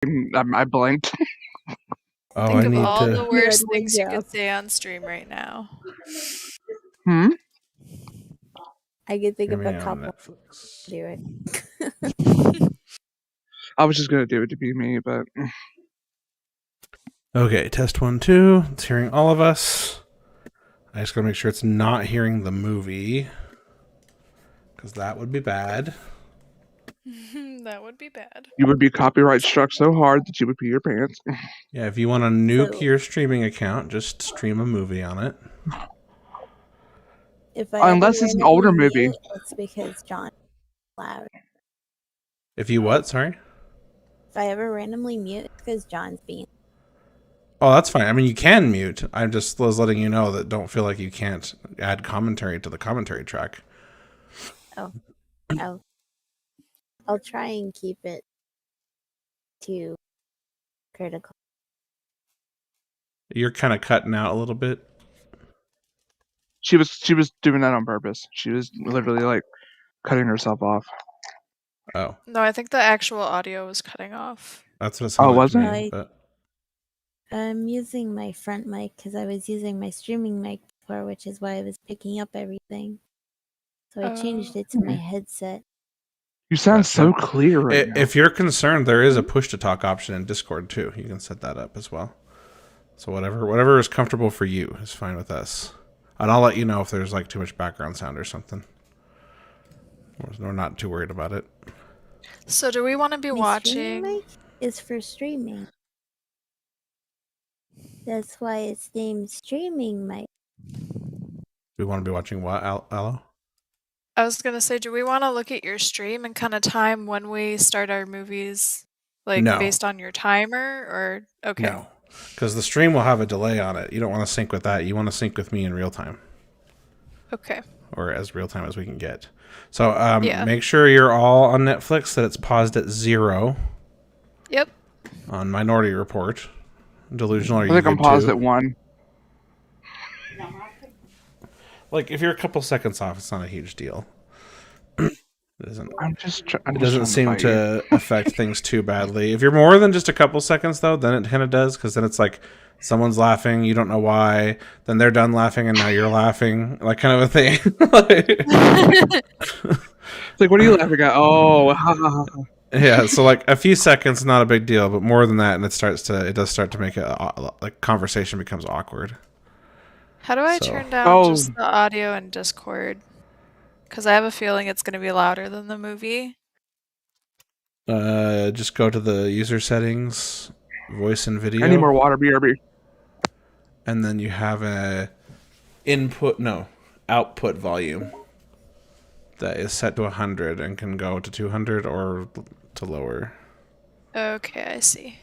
I blinked. Oh, Think I of need all to. the worst Good things you job. could say on stream right now. I could think Hear of me a on couple. Netflix. Do it. I was just gonna do it to be me, but Okay, test 1, 2. It's hearing all of us. I just gotta make sure it's not hearing the movie, because that would be bad. That would be bad. you would be copyright struck so hard that you would pee your pants. Yeah, if you want to nuke So- your streaming account, just stream a movie on it. If I Unless ever it's an randomly older movie. mute, it's because John's loud. If you what? Sorry? If I ever randomly mute, it's because John's being. Oh, that's fine. I mean, you can mute. I just was letting you know that don't feel like you can't add commentary to the commentary track. I'll try and keep it too critical. You're kind of cutting out a little bit. She was doing that on purpose. She was literally like cutting herself off. Oh, No, I think the actual audio was cutting off. that's what it sounded like to was me. it? But I'm using my front mic because I was using my streaming mic before, which is why I was picking up everything. So I changed it to my headset. You sound Gotcha. so clear right now. if you're concerned, there is a push-to-talk option in Discord, too. You can set that up as well. So whatever is comfortable for you is fine with us. And I'll let you know if there's like too much background sound or something. We're not too worried about it. So do we want to be My streaming watching? mic is for streaming. That's why it's named streaming mic. We want to be watching what, Aloe? I was gonna say, do we want to look at your stream and kind of time when we start our movies, like No. based on your timer, or okay? No. Because the stream will have a delay on it. You don't want to sync with that. You want to sync with me in real time. Okay. Or as real time as we can get. So Yeah. make sure you're all on Netflix, that it's paused at 0 Yep. on Minority Report. Delusional, are you I think I'm good paused too? at 1. Like, if you're a couple seconds off, it's not a huge deal. It doesn't, I'm just. it doesn't seem to affect things too badly. If you're more than just a couple seconds, though, then it kind of does, because then it's like someone's laughing, you don't know why, then they're done laughing, and now you're laughing, like kind of a thing. It's like, what are you laughing at? Oh, ha, ha, ha, ha. Yeah, so like a few seconds, not a big deal, but more than that, and it does start to make it like conversation becomes awkward. How do I So- turn down just the audio in Discord? Because I have a feeling it's going to be louder than the movie. Just go to the user settings, voice and video. I need more water, BRB. And then you have a output volume that is set to 100 and can go to 200 or to lower. Okay, I see.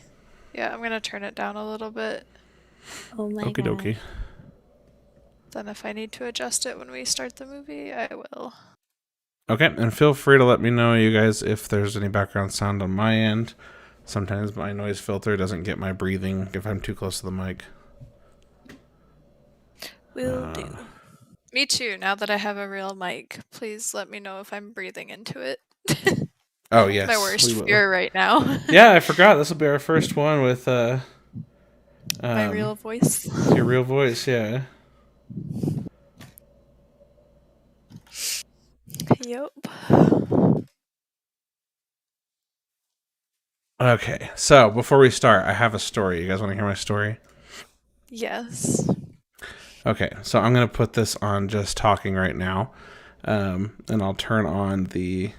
Yeah, I'm going to turn it down a little bit. Oh my Okie god. dokie. Then if I need to adjust it when we start the movie, I will. Okay, and feel free to let me know, you guys, if there's any background sound on my end. Sometimes my noise filter doesn't get my breathing if I'm too close to the mic. Will do. Me too, now that I have a real mic. Please let me know if I'm breathing into it. Oh, yes. My worst we will. fear right now. Yeah, I forgot. This will be our first one with My real voice. your real voice, yeah. Yep. Okay, so before we start, I have a story. You guys want to hear my story? Yes. Okay, so I'm going to put this on just talking right now, and I'll turn on the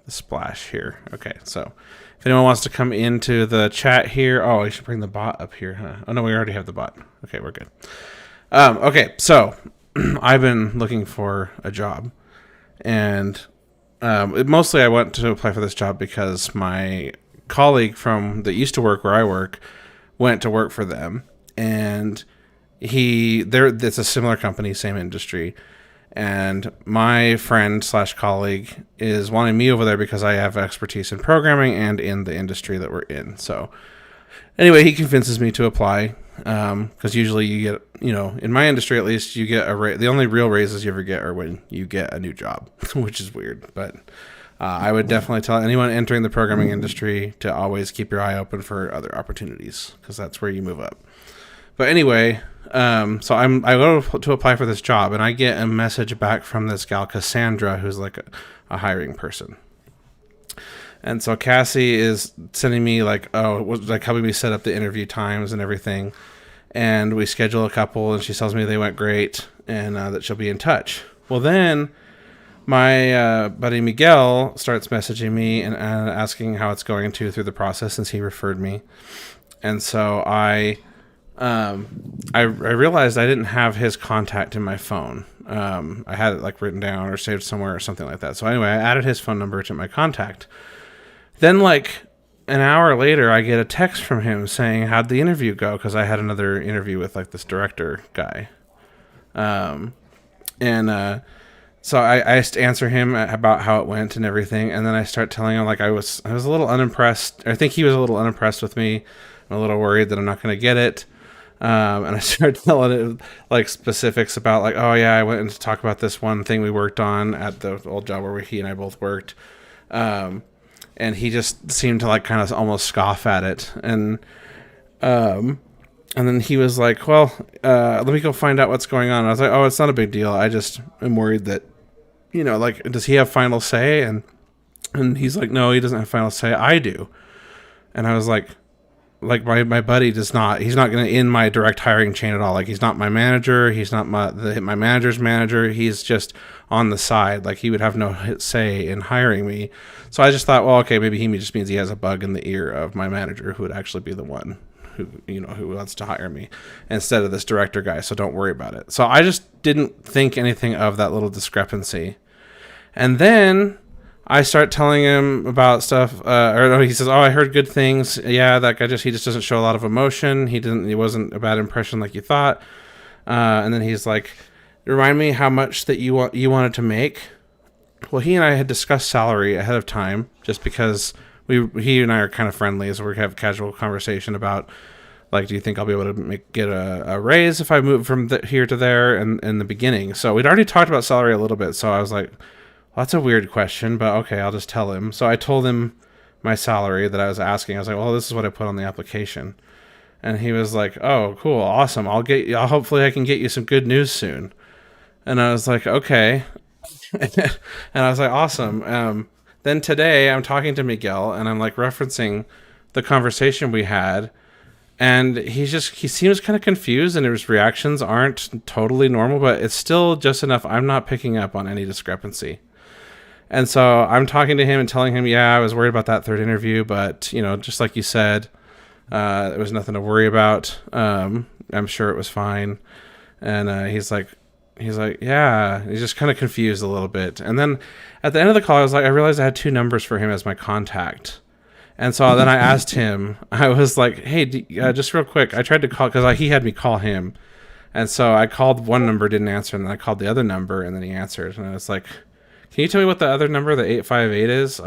splash here. Okay, so if anyone wants to come into the chat here, oh, I should bring the bot up here, huh? Oh, no, we already have the bot. Okay, we're good. Okay, so I've been looking for a job, and mostly I went to apply for this job because my colleague that used to work where I work went to work for them, and it's a similar company, same industry, and my friend / colleague is wanting me over there because I have expertise in programming and in the industry that we're in. So anyway, he convinces me to apply, because usually you get, in my industry at least, you get the only real raises you ever get are when you get a new job, which is weird, but I would definitely tell anyone entering the programming industry to always keep your eye open for other opportunities, because that's where you move up. But anyway, so I go to apply for this job, and I get a message back from this gal Cassandra, who's like a hiring person. And so Cassie is sending me like helping me set up the interview times and everything. And we schedule a couple, and she tells me they went great and that she'll be in touch. Well, then my buddy Miguel starts messaging me and asking how it's going through the process, since he referred me. And so I realized I didn't have his contact in my phone. I had it like written down or saved somewhere or something like that. So anyway, I added his phone number to my contact. Then like an hour later, I get a text from him saying, how'd the interview go? Because I had another interview with like this director guy. So I answer him about how it went and everything. And then I start telling him like I was a little unimpressed. I think he was a little unimpressed with me. I'm a little worried that I'm not going to get it. And I started telling it like specifics about like, oh yeah, I went in to talk about this one thing we worked on at the old job where he and I both worked. And he just seemed to like kind of almost scoff at it. And then he was like, well, let me go find out what's going on. I was like, oh, it's not a big deal. I just am worried that, like, does he have final say? And he's like, no, he doesn't have final say. I do. And I was like my buddy does not, he's not going to in my direct hiring chain at all. Like, he's not my manager. He's not my manager's manager. He's just on the side. Like, he would have no say in hiring me. So I just thought, well, okay, maybe he just means he has a bug in the ear of my manager, who would actually be the one who wants to hire me instead of this director guy. So don't worry about it. So I just didn't think anything of that little discrepancy. And then I start telling him about stuff, he says, oh, I heard good things. Yeah, that guy he just doesn't show a lot of emotion. He wasn't a bad impression like you thought. And then he's like, remind me how much that you wanted to make. Well, he and I had discussed salary ahead of time, just because he and I are kind of friendly, so we have a casual conversation about, like, do you think I'll be able to get a raise if I move from here to there and in the beginning? So we'd already talked about salary a little bit, so I was like, well, that's a weird question, but okay, I'll just tell him. So I told him my salary that I was asking. I was like, well, this is what I put on the application. And he was like, oh, cool, awesome. Hopefully I can get you some good news soon. And I was like, okay. And I was like, awesome. Then today I'm talking to Miguel, and I'm like referencing the conversation we had, and he seems kind of confused, and his reactions aren't totally normal, but it's still just enough. I'm not picking up on any discrepancy. And so I'm talking to him and telling him, yeah, I was worried about that third interview, but just like you said, there was nothing to worry about. I'm sure it was fine. And he's like, yeah, he's just kind of confused a little bit. And then at the end of the call, I realized I had two numbers for him as my contact. And so then I asked him, I was like, hey, just real quick, I tried to call, because he had me call him. And so I called one number, didn't answer, and then I called the other number, and then he answered. And I was like, can you tell me what the other number, the 858 is?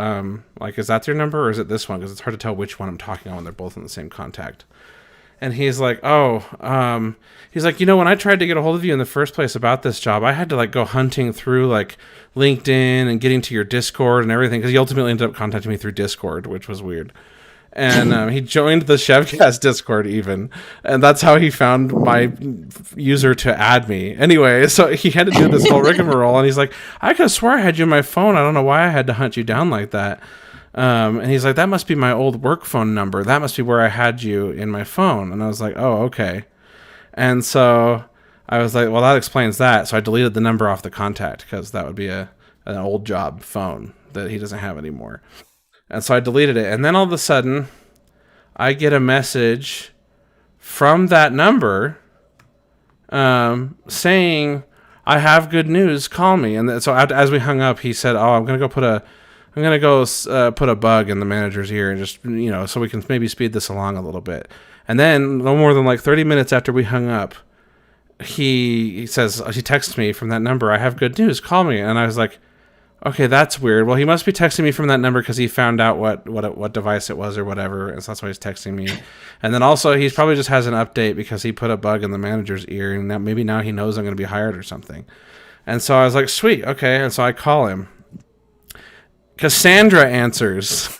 Is that your number, or is it this one? Because it's hard to tell which one I'm talking on when they're both in the same contact. And he's like, he's like, when I tried to get a hold of you in the first place about this job, I had to go hunting through LinkedIn and getting to your Discord and everything, because he ultimately ended up contacting me through Discord, which was weird. And he joined the Chevcast Discord even, and that's how he found my user to add me. Anyway, so he had to do this whole rigmarole, and he's like, I could have swore I had you on my phone. I don't know why I had to hunt you down like that. And he's like, that must be my old work phone number. That must be where I had you in my phone. And I was like, oh, okay. And so I was like, well, that explains that. So I deleted the number off the contact, because that would be an old job phone that he doesn't have anymore. And so I deleted it. And then all of a sudden, I get a message from that number saying, I have good news, call me. And so as we hung up, he said, oh, I'm going to go put a bug in the manager's ear, and just, so we can maybe speed this along a little bit. And then no more than 30 minutes after we hung up, he texts me from that number, I have good news, call me. And I was like, okay, that's weird. Well, he must be texting me from that number because he found out what device it was or whatever, and so that's why he's texting me. And then also, he probably just has an update because he put a bug in the manager's ear, and maybe now he knows I'm going to be hired or something. And so I was like, sweet, okay. And so I call him. Cassandra answers.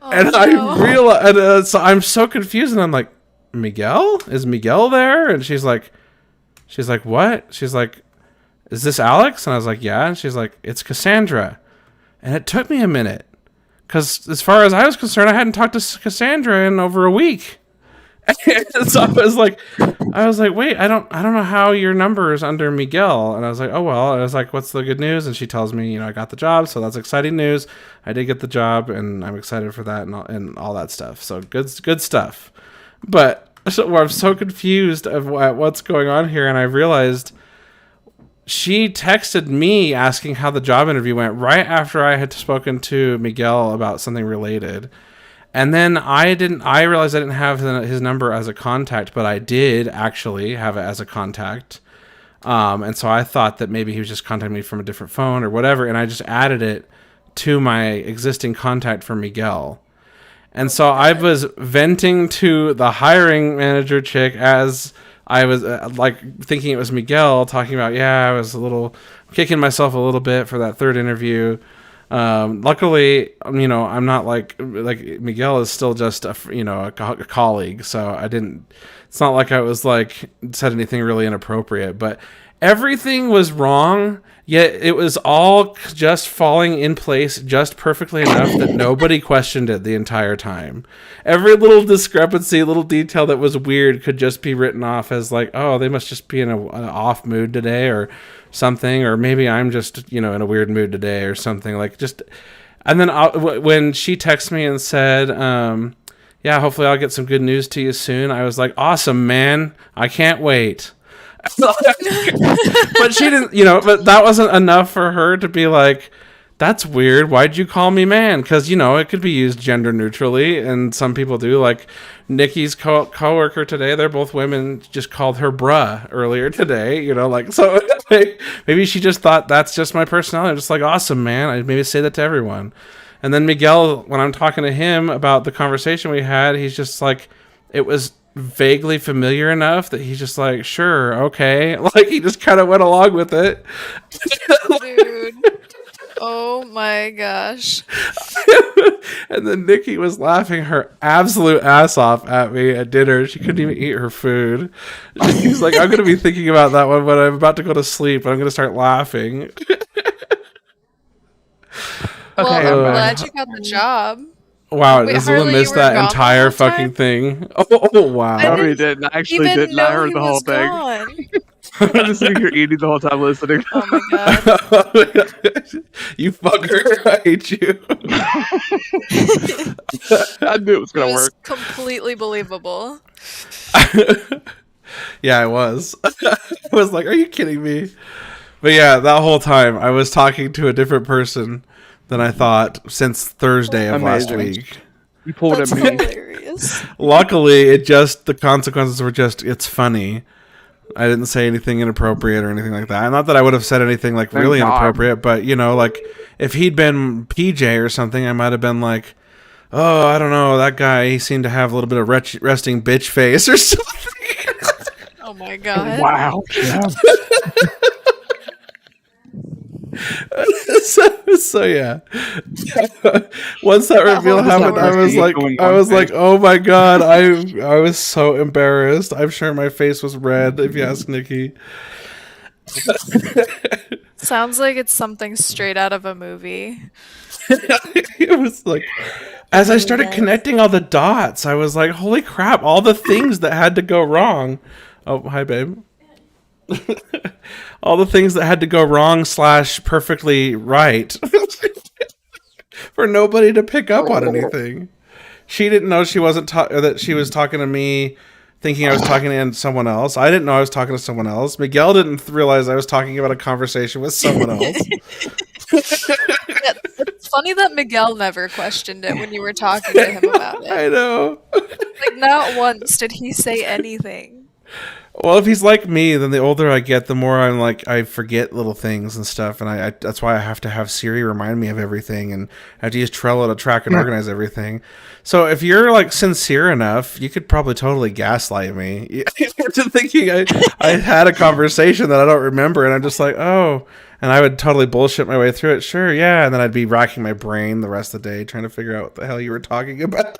Oh, And no. I realize, so I'm so confused, and I'm like, Miguel? Is Miguel there? And she's like, what? She's like, is this Alex? And I was like, yeah. And she's like, it's Cassandra. And it took me a minute, because as far as I was concerned, I hadn't talked to Cassandra in over a week. And so I was like, wait, I don't know how your number is under Miguel. And I was like, oh well. I was like, what's the good news? And she tells me, I got the job, so that's exciting news. I did get the job, and I'm excited for that and all that stuff. So good stuff. But I'm so confused of what's going on here, and I realized she texted me asking how the job interview went right after I had spoken to Miguel about something related. And then I realized I didn't have his number as a contact, but I did actually have it as a contact. And so I thought that maybe he was just contacting me from a different phone or whatever. And I just added it to my existing contact for Miguel. And so I was venting to the hiring manager chick as I was thinking it was Miguel, talking about, I was a little kicking myself a little bit for that third interview. Luckily, I'm not like Miguel is still just a colleague, so it's not like I was like said anything really inappropriate, but everything was wrong, yet it was all just falling in place just perfectly enough that nobody questioned it the entire time. Every little discrepancy, little detail that was weird could just be written off as like, oh, they must just be in an off mood today or something, or maybe I'm just, in a weird mood today or something. Like just, and then when she texted me and said, hopefully I'll get some good news to you soon, I was like, awesome, man, I can't wait. But she didn't, but that wasn't enough for her to be like, that's weird, why'd you call me man? Because it could be used gender neutrally, and some people do. Like Nikki's coworker today, they're both women, just called her bruh earlier today, so maybe she just thought that's just my personality. I'm just like, awesome, man, I maybe say that to everyone. And then Miguel, when I'm talking to him about the conversation we had, he's just like, it was vaguely familiar enough that he's just like, sure, okay, like he just kind of went along with it. Dude. Oh my gosh. And then Nikki was laughing her absolute ass off at me at dinner. She couldn't even eat her food. She's like, I'm going to be thinking about that one when I'm about to go to sleep, and I'm going to start laughing. Well, Okay, I'm I'm glad you got the job. Wow, Wait, Azula Harley, missed you were that gone the entire whole fucking time? thing. Oh, wow. No, he didn't. I actually Even did not know hear he the whole was thing. gone. I was sitting here eating the whole time listening. Oh my god. You fucker, I hate you. I knew it was It gonna was work. completely believable. Yeah, I was. I was like, are you kidding me? But yeah, that whole time I was talking to a different person than I thought since Thursday of last Amazing. week. You pulled That's at me. hilarious. Luckily, the consequences were just, it's funny. I didn't say anything inappropriate or anything like that. Not that I would have said anything like Thank really God. inappropriate, but like if he'd been PJ or something, I might have been like, oh, I don't know, that guy, he seemed to have a little bit of resting bitch face or something. Oh my god. Wow. Yeah. So yeah. Once that reveal whole happened, I was like, oh my god, I was so embarrassed. I'm sure my face was red, if you ask Nikki. Sounds like it's something straight out of a movie. It was like, as I started connecting all the dots, I was like, holy crap, all the things that had to go wrong. Oh, hi, babe. All the things that had to go wrong / perfectly right for nobody to pick up on anything. She didn't know she wasn't that she was talking to me, thinking I was talking to someone else. I didn't know I was talking to someone else. Miguel didn't realize I was talking about a conversation with someone else. It's funny that Miguel never questioned it when you were talking to him about it. I know. Like, not once did he say anything. Well, if he's like me, then the older I get, the more I'm like, I forget little things and stuff, and I that's why I have to have Siri remind me of everything, and I have to use Trello to track and organize everything. So if you're like sincere enough, you could probably totally gaslight me into thinking I had a conversation that I don't remember, and I'm just like, oh, And I would totally bullshit my way through it. Sure, yeah. And then I'd be racking my brain the rest of the day trying to figure out what the hell you were talking about.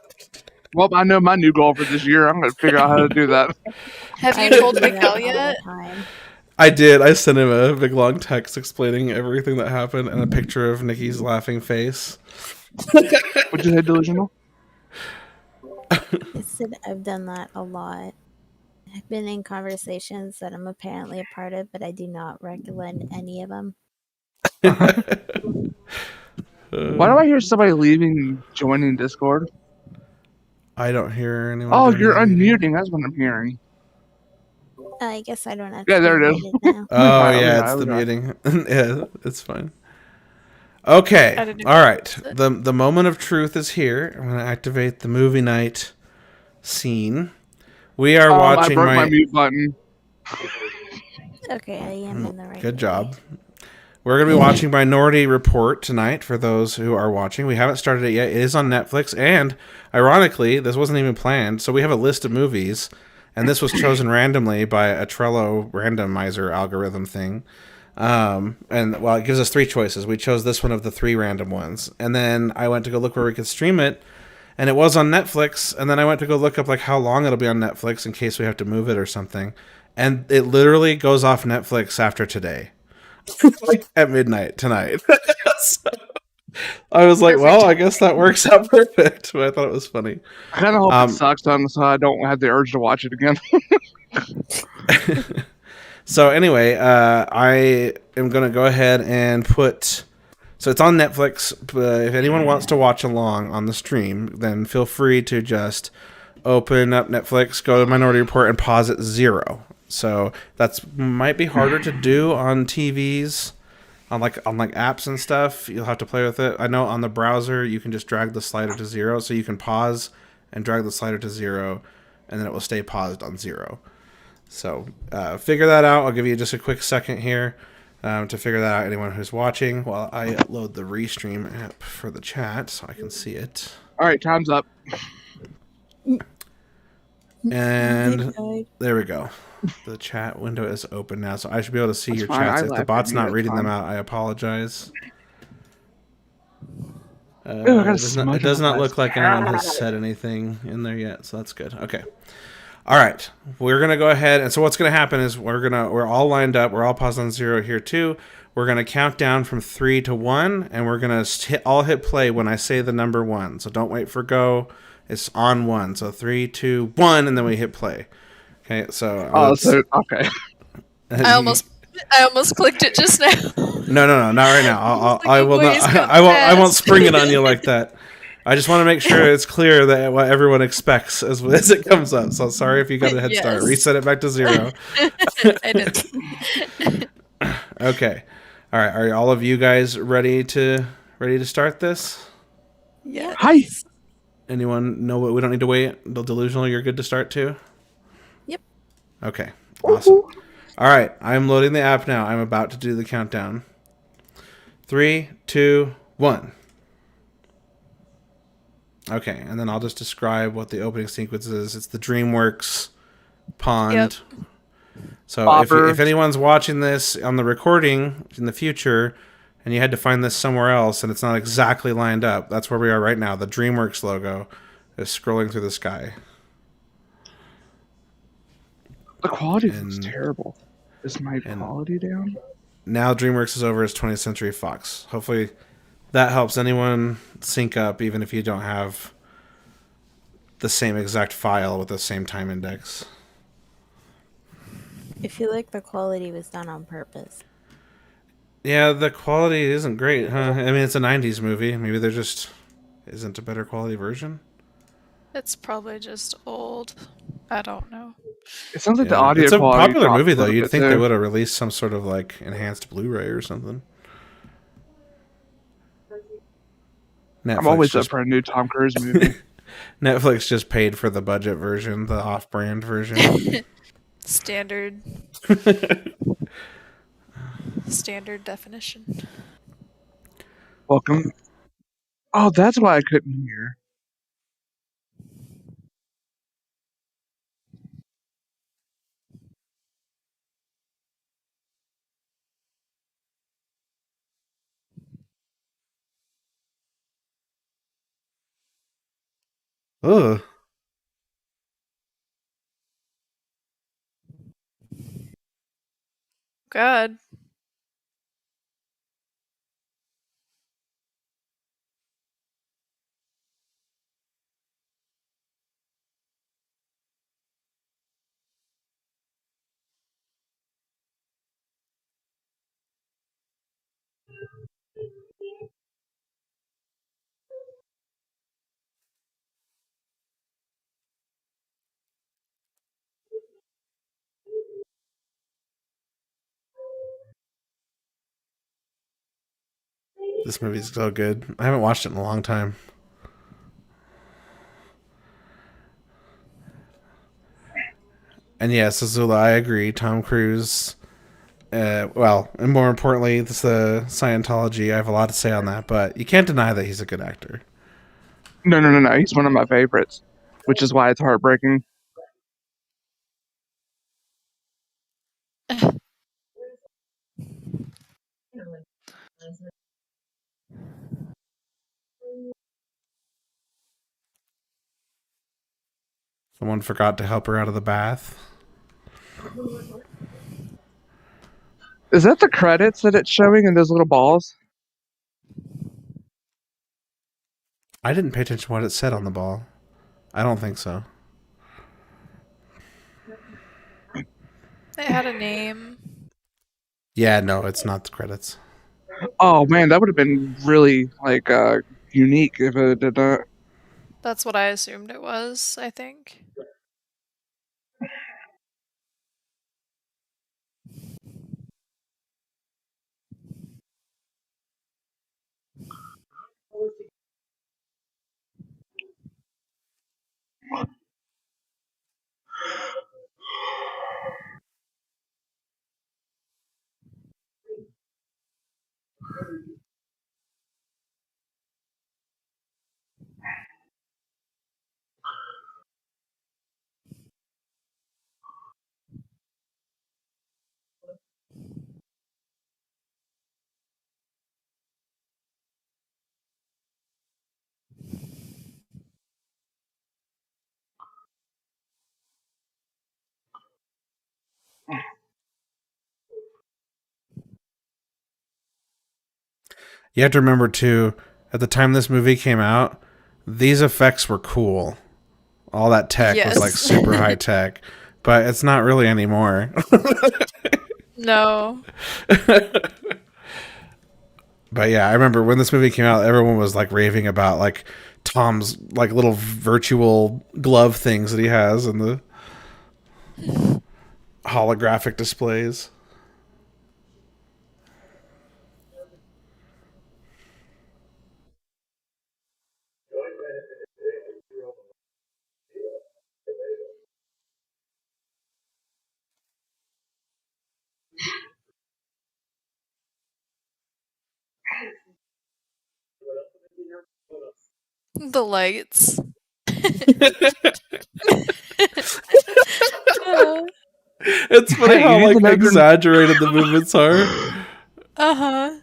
Well, I know my new goal for this year. I'm going to figure out how to do that. Have you I told do that Miguel all yet? the time. I did. I sent him a big long text explaining everything that happened and a picture of Nikki's laughing face. What'd you say, delusional? I said I've done that a lot. I've been in conversations that I'm apparently a part of, but I do not recollect any of them. Why do I hear somebody leaving and joining Discord? I don't hear anyone. Oh, doing you're anything. unmuting. That's what I'm hearing. I guess I don't have Yeah, to there be it is. muted now. Oh, Let me yeah, try, it's let the me try. muting. Yeah, it's fine. Okay. I didn't All right. notice it. The moment of truth is here. I'm going to activate the movie night scene. We are I watching broke my my. mute button. Okay, I am in the right Good way. job. We're going to be watching Minority Report tonight for those who are watching. We haven't started it yet. It is on Netflix. And ironically, this wasn't even planned. So we have a list of movies. And this was chosen randomly by a Trello randomizer algorithm thing. And well, it gives us 3 choices. We chose this one of the 3 random ones. And then I went to go look where we could stream it. And it was on Netflix. And then I went to go look up like how long it'll be on Netflix in case we have to move it or something. And it literally goes off Netflix after today. Like at midnight tonight. So I was like, Perfect well, I timing. guess that works out perfect. But I thought it was funny. I kind of hope it sucks so I don't have the urge to watch it again. So anyway, I am going to go ahead and put... So it's on Netflix. But if anyone wants to watch along on the stream, then feel free to just open up Netflix, go to Minority Report, and pause at 0. So that's might be harder to do on TVs, on like apps and stuff. You'll have to play with it. I know on the browser you can just drag the slider to 0, so you can pause and drag the slider to 0, and then it will stay paused on 0. So figure that out. I'll give you just a quick second here to figure that out. Anyone who's watching, while I load the Restream app for the chat so I can see it. All right, time's up. And there we go. The chat window is open now, so I should be able to see That's your fine. chats. I If the laughed at bot's you. not That's reading them fine. out, I apologize. Ew, I got a It smudge does on not my look like glass. anyone has said anything in there yet, so that's good. Okay. All right. We're gonna go ahead, and so what's gonna happen is we're all lined up. We're all paused on 0 here too. We're gonna count down from 3 to 1, and we're gonna hit play when I say the number 1. So don't wait for go. It's on 1. So 3, 2, 1, and then we hit play. Okay. So okay. I almost clicked it just now. No, not right now. I will not. He's going I won't fast. spring it on you like that. I just want to make sure it's clear that what everyone expects as it comes up. So sorry if you got a head start. Yes. Reset it back to 0. I did. Okay. All right. Are all of you guys ready to start this? Yeah. Hi. Anyone know what? We don't need to wait. The delusional, you're good to start too. Yep. Okay. Awesome. All right. I'm loading the app now. I'm about to do the countdown. 3, 2, 1. Okay, and then I'll just describe what the opening sequence is. It's the DreamWorks pond. Yep. So if anyone's watching this on the recording in the future and you had to find this somewhere else and it's not exactly lined up, that's where we are right now. The DreamWorks logo is scrolling through the sky. The quality is terrible. Is my quality down? Now DreamWorks is over as 20th Century Fox. Hopefully that helps anyone sync up, even if you don't have the same exact file with the same time index. I feel like the quality was done on purpose. Yeah, the quality isn't great, huh? I mean, it's a 90s movie. Maybe there just isn't a better quality version. It's probably just old. I don't know. It sounds like the audio it's a quality popular dropped movie, a though. little You'd bit, think too. they would have released some sort of like enhanced Blu-ray or something. Netflix I'm always up for a new Tom Cruise movie. Netflix just paid for the budget version, the off-brand version. Standard definition. Welcome. Oh, that's why I couldn't hear. Ugh. God. This movie's so good. I haven't watched it in a long time. And yes, Azula, I agree. Tom Cruise. Well, and more importantly, it's the Scientology. I have a lot to say on that, but you can't deny that he's a good actor. No. He's one of my favorites, which is why it's heartbreaking. Someone forgot to help her out of the bath. Is that the credits that it's showing in those little balls? I didn't pay attention to what it said on the ball. I don't think so. It had a name. Yeah, no, it's not the credits. Oh man, that would have been really like unique if it did that. That's what I assumed it was, I think. You have to remember too, at the time this movie came out, these effects were cool. All that tech was like Yes. super high tech, but it's not really anymore. No. But yeah, I remember when this movie came out, everyone was like raving about like Tom's like little virtual glove things that he has and the holographic displays. The lights. It's funny Hey, how you need to like know your. exaggerated the movements are. Uh-huh.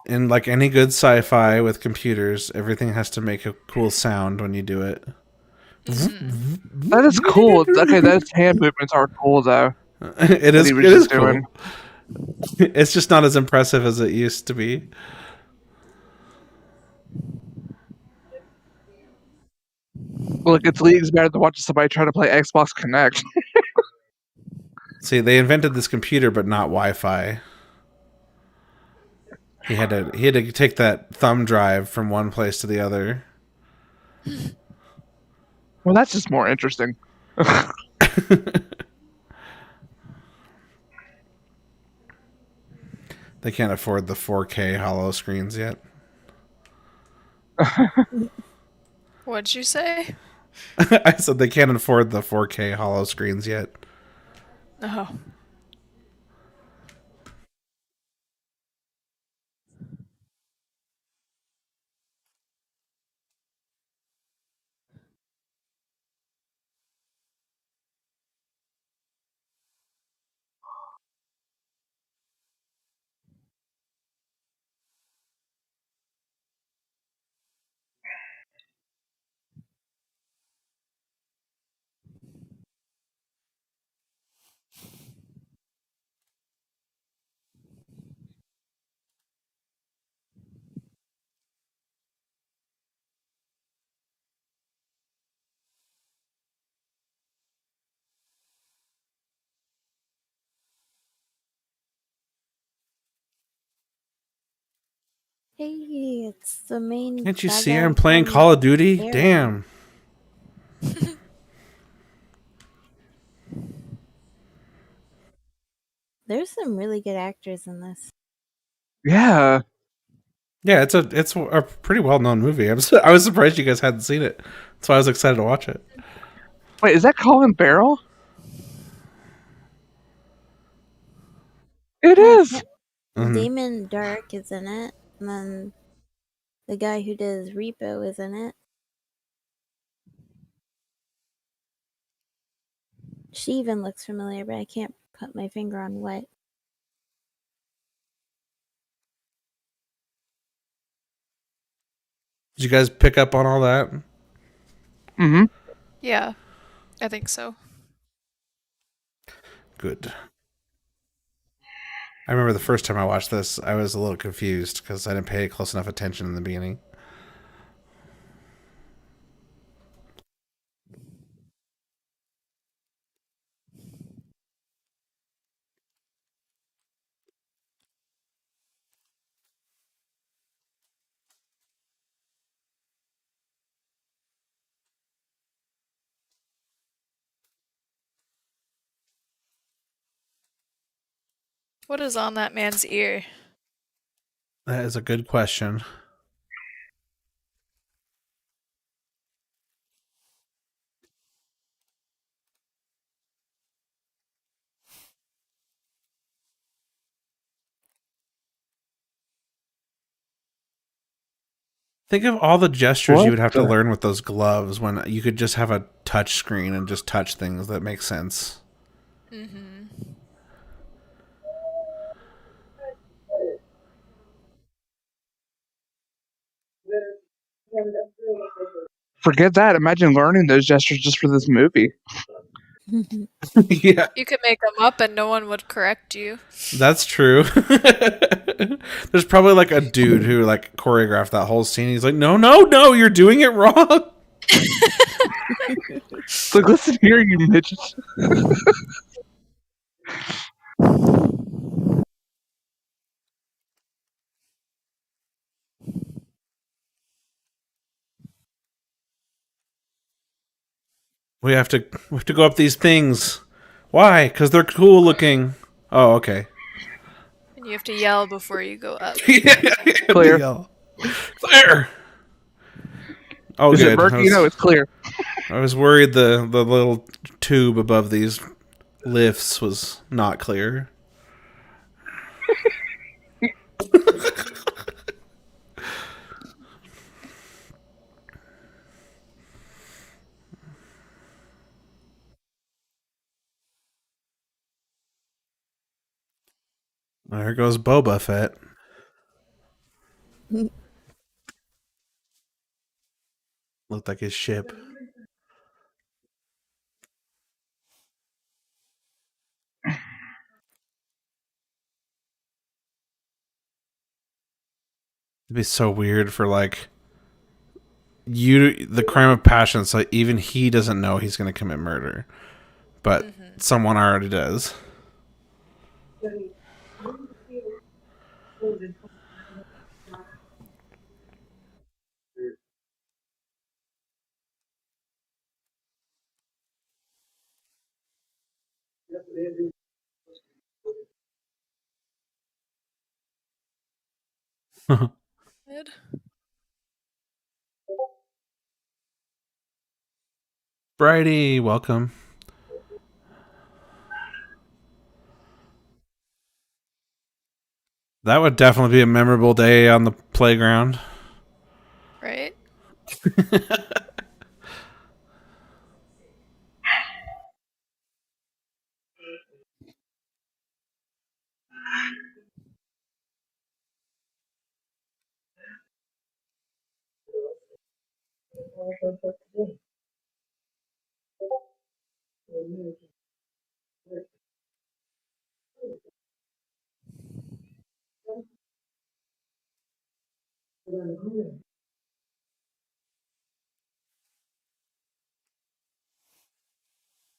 In like any good sci-fi with computers, everything has to make a cool sound when you do it. That is cool. Okay, those hand movements are cool though. It That is he it was is just doing. cool. It's just not as impressive as it used to be. Look, it's leagues better than watching somebody try to play Xbox Connect. See, they invented this computer but not Wi-Fi. He had to take that thumb drive from one place to the other. Well, that's just more interesting. They can't afford the 4K hollow screens yet. What'd you say? I said they can't afford the 4K hollow screens yet. Oh. Hey, it's the main. Can't you bad see guy I'm playing from Call of Duty? Arrow. Damn. There's some really good actors in this. Yeah. Yeah, it's a pretty well known movie. I was surprised you guys hadn't seen it. That's why I was excited to watch it. Wait, is that Colin Farrell? It is. Mhm. Damon Dark is in it, and then the guy who does Repo is in it. She even looks familiar, but I can't put my finger on what. Did you guys pick up on all that? Mm-hmm. Yeah, I think so. Good. I remember the first time I watched this, I was a little confused because I didn't pay close enough attention in the beginning. What is on that man's ear? That is a good question. Think of all the gestures you would have to learn with those gloves when you could just have a touch screen and just touch things that make sense. Mm-hmm. Forget that. Imagine learning those gestures just for this movie. Yeah, You could make them up and no one would correct you. that's true. There's probably like a dude who like choreographed that whole scene. He's like, no, you're doing it wrong. It's like, listen here, you midgets. We have to go up these things. Why? Because they're cool looking. Oh, okay. And you have to yell before you go up. Clear. Clear. Oh, Is good. it murky? No, it's clear. I was worried the little tube above these lifts was not clear. There goes Boba Fett. Looked like his ship. It'd be so weird for like the crime of passion, so even he doesn't know he's going to commit murder, but someone already does. Good. Bridie, welcome. That would definitely be a memorable day on the playground. Right?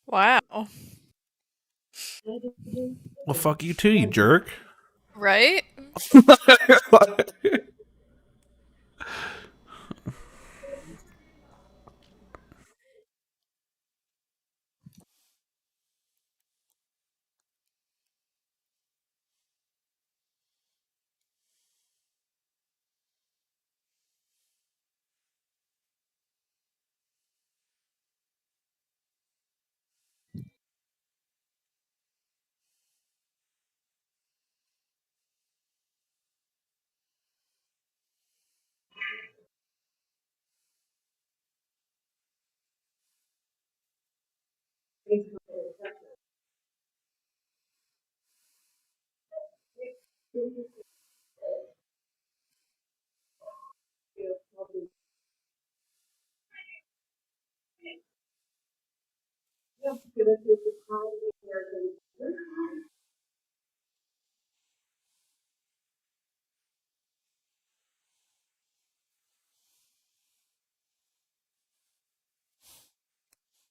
Wow. Well, fuck you too, you jerk. Right?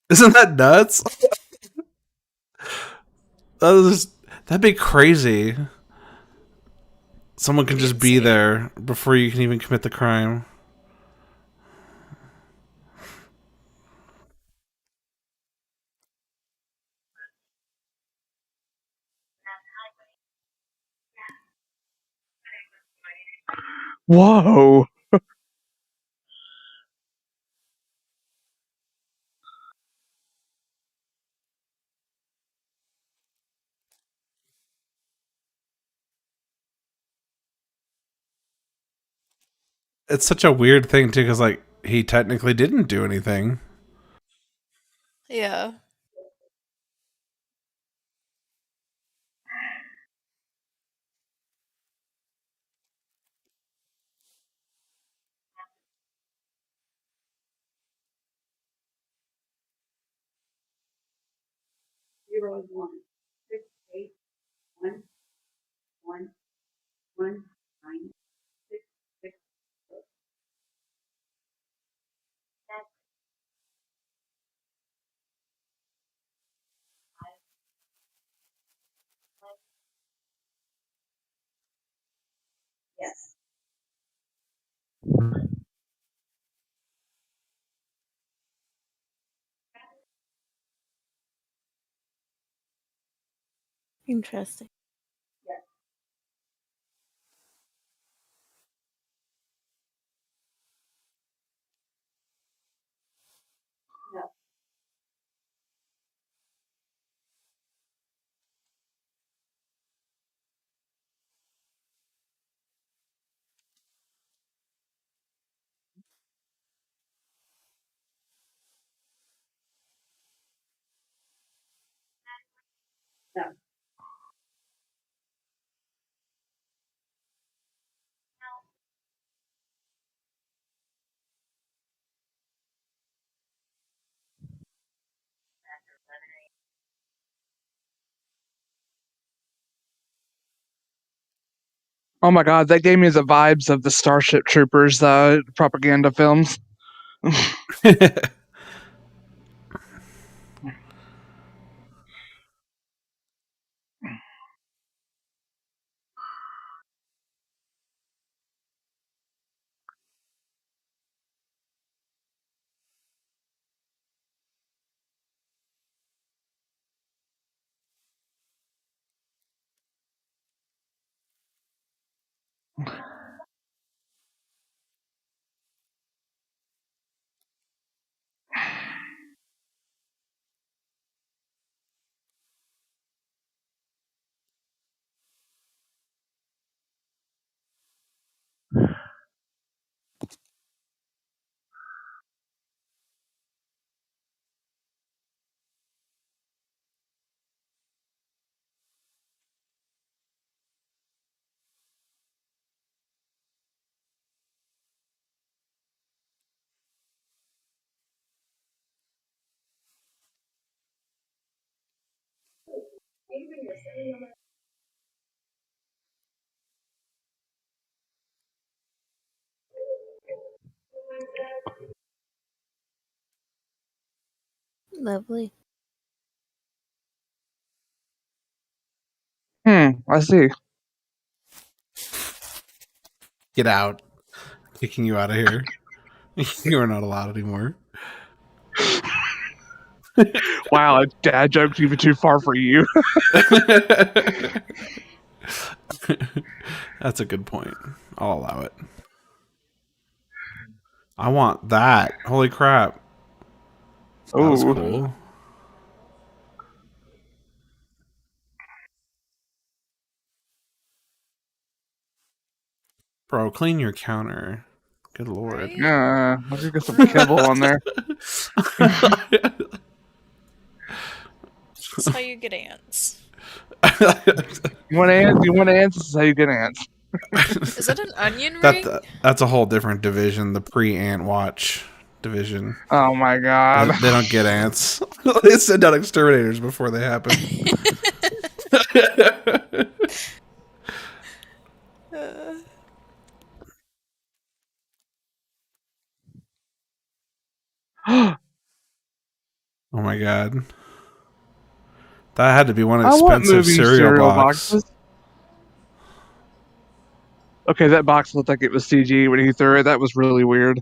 Isn't that nuts? That'd be crazy. Someone can just be there before you can even commit the crime. Whoa. It's such a weird thing too, because like he technically didn't do anything. Yeah. Interesting. Oh my god, that gave me the vibes of the Starship Troopers propaganda films. Lovely. I see. Get out. Kicking you out of here. You are not allowed anymore. Wow, a dad joke's even too far for you. That's a good point. I'll allow it. I want that. Holy crap. That was Oh, cool. Bro, clean your counter. Good lord. Right? yeah. Let's get some kibble on there. This is how you get ants. You want ants? You want ants? This is how you get ants. Is that an onion ring? That's a whole different division, the pre-ant watch division. Oh my god. They don't get ants. They send out exterminators before they happen. Oh my god. That had to be one I want expensive movie cereal box. boxes. Okay, that box looked like it was CG when he threw it. That was really weird.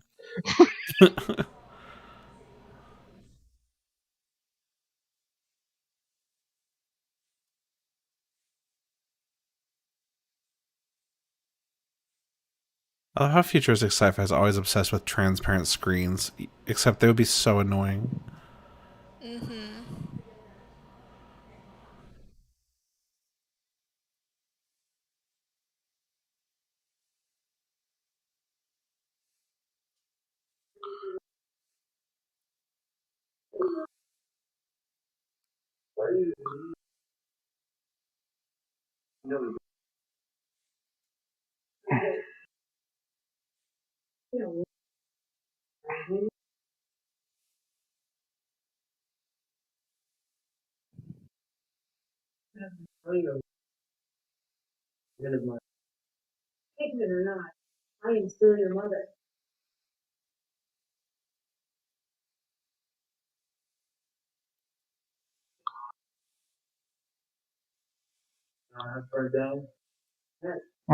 I love how futuristic sci-fi is always obsessed with transparent screens, except they would be so annoying. Mm-hmm.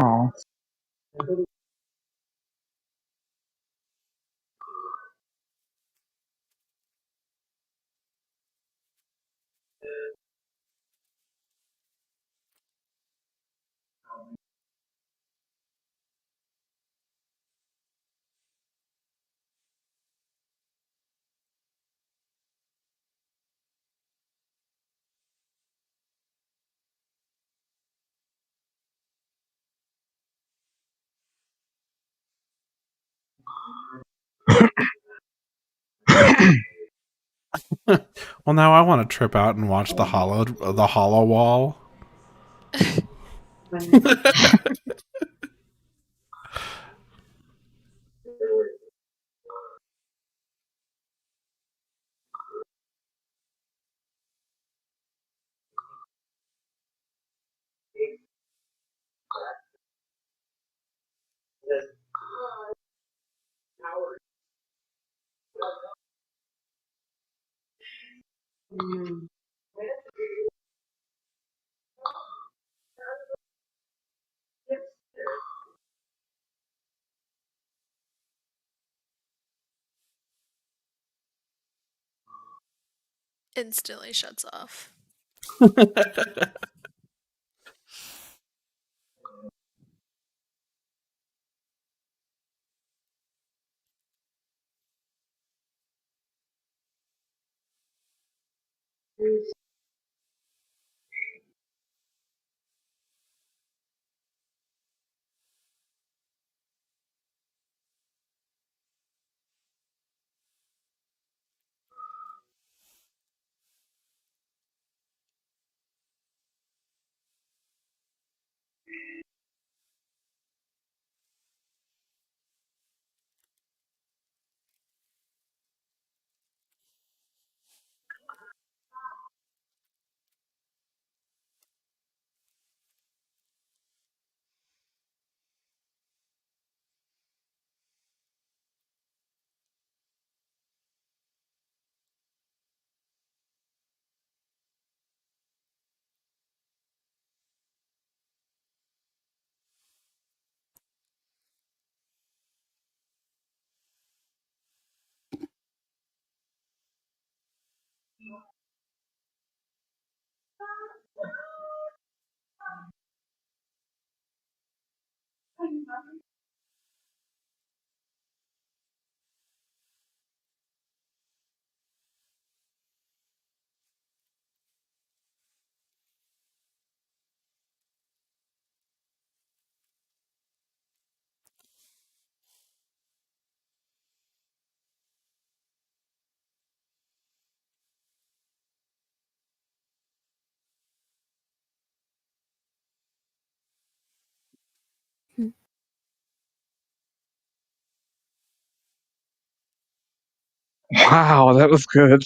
Oh. Well, now I want to trip out and watch the Hollow Wall. Instantly shuts off. Wow, that was good.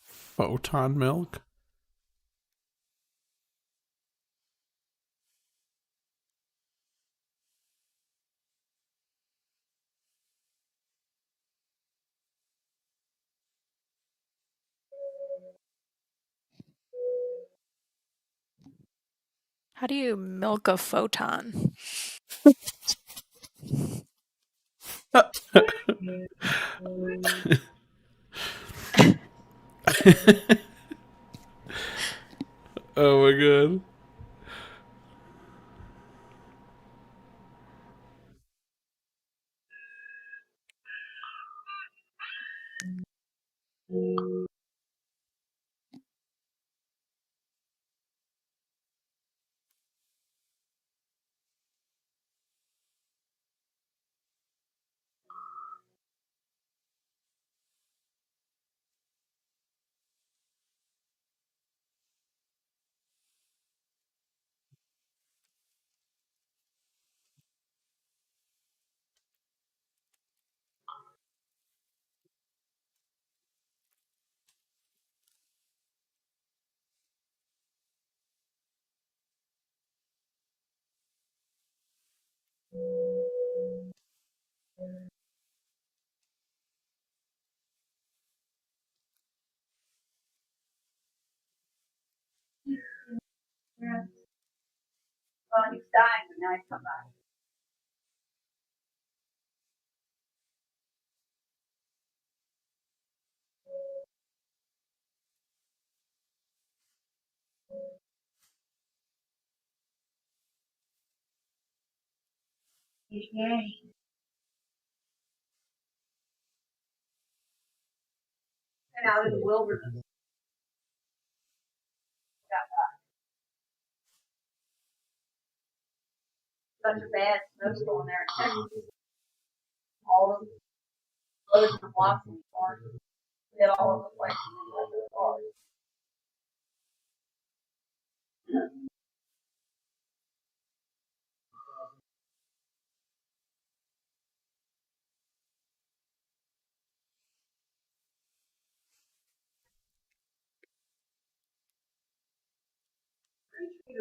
Photon milk? How do you milk a photon? Oh my god. He's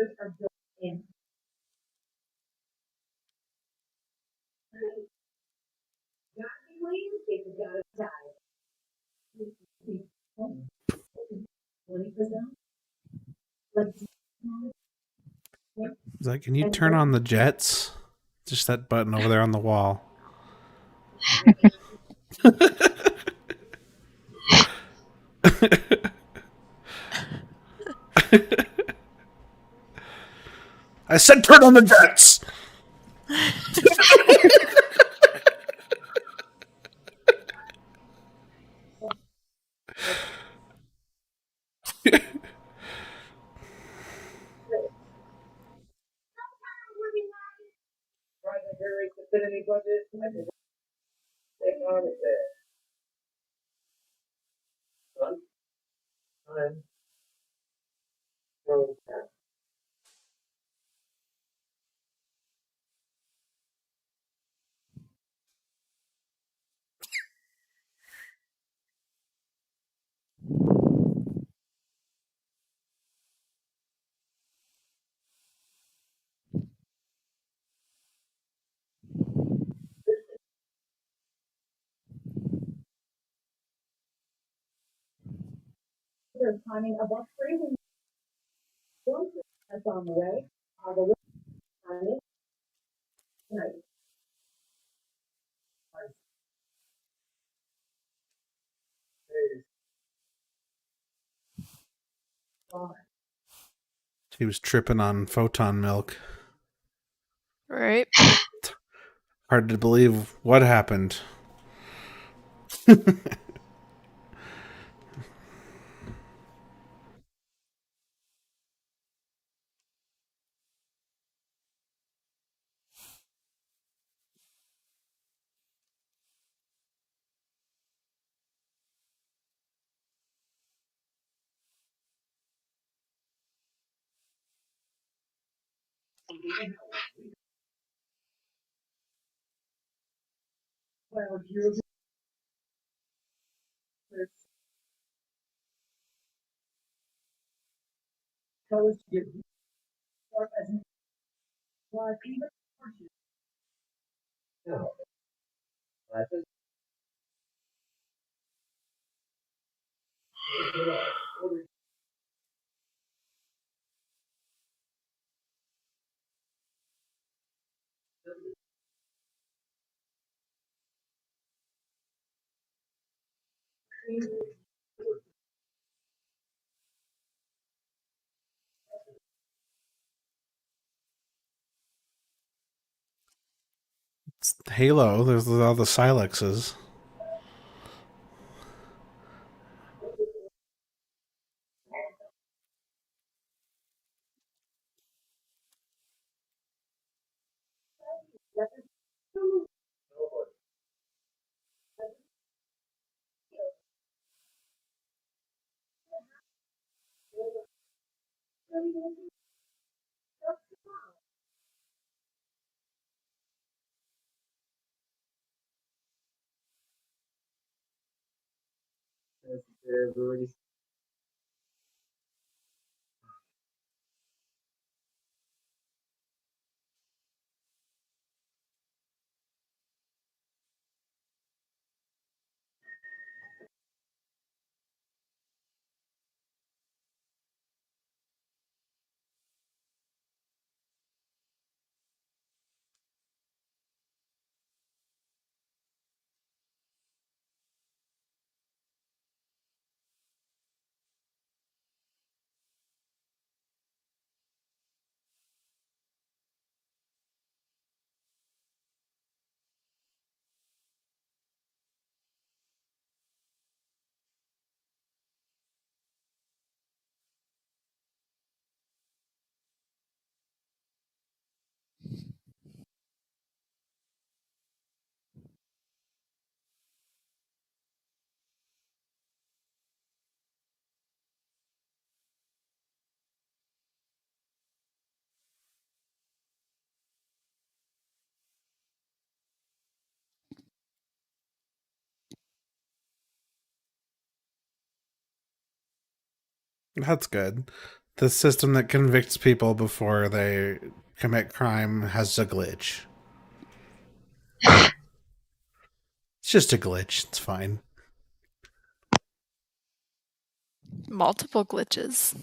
like, can you turn on the jets? Just that button over there on the wall. I said turn on the jets! He was tripping on photon milk. Right. Hard to believe what happened. It's Halo. There's all the Silexes. That's good. The system that convicts people before they commit crime has a glitch. It's just a glitch. It's fine. Multiple glitches.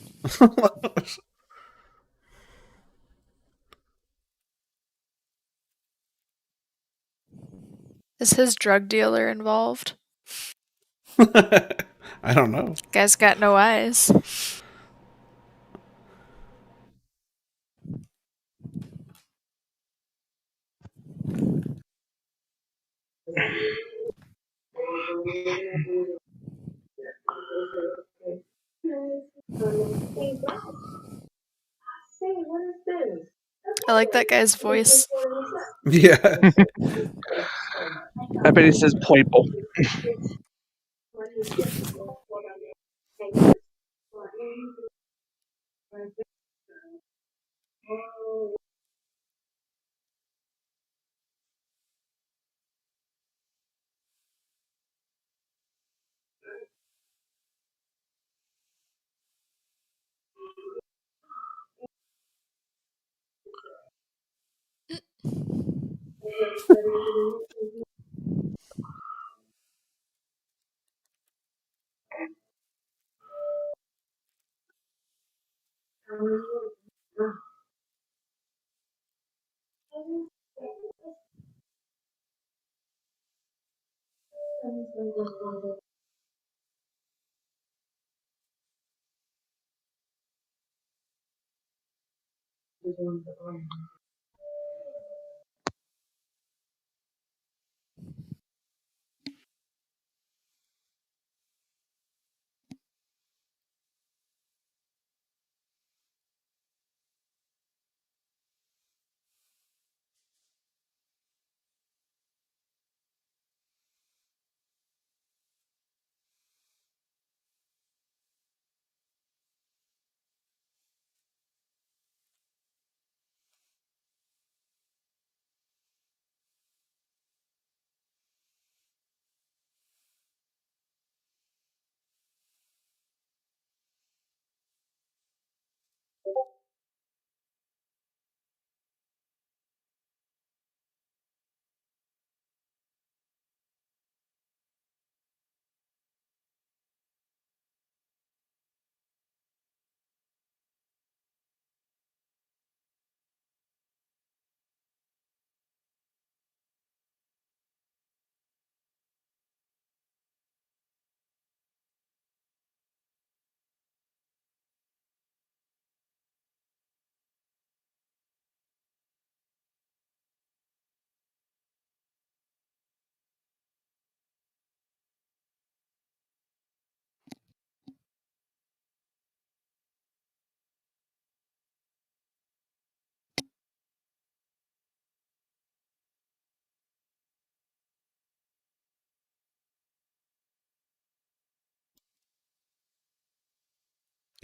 Is his drug dealer involved? I don't know. Guy's got no eyes. I like that guy's voice. Yeah. I bet he says playful.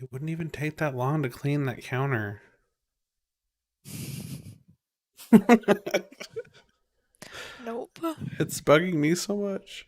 It wouldn't even take that long to clean that counter. Nope. It's bugging me so much.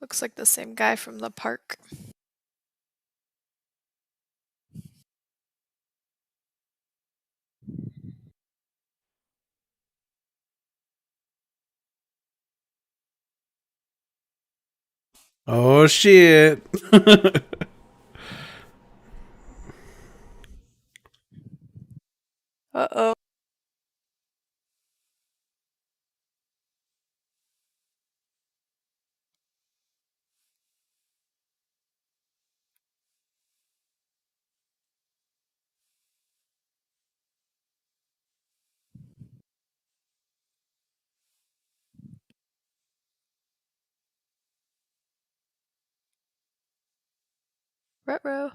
Looks like the same guy from the park. Oh shit. Uh-oh. Retro.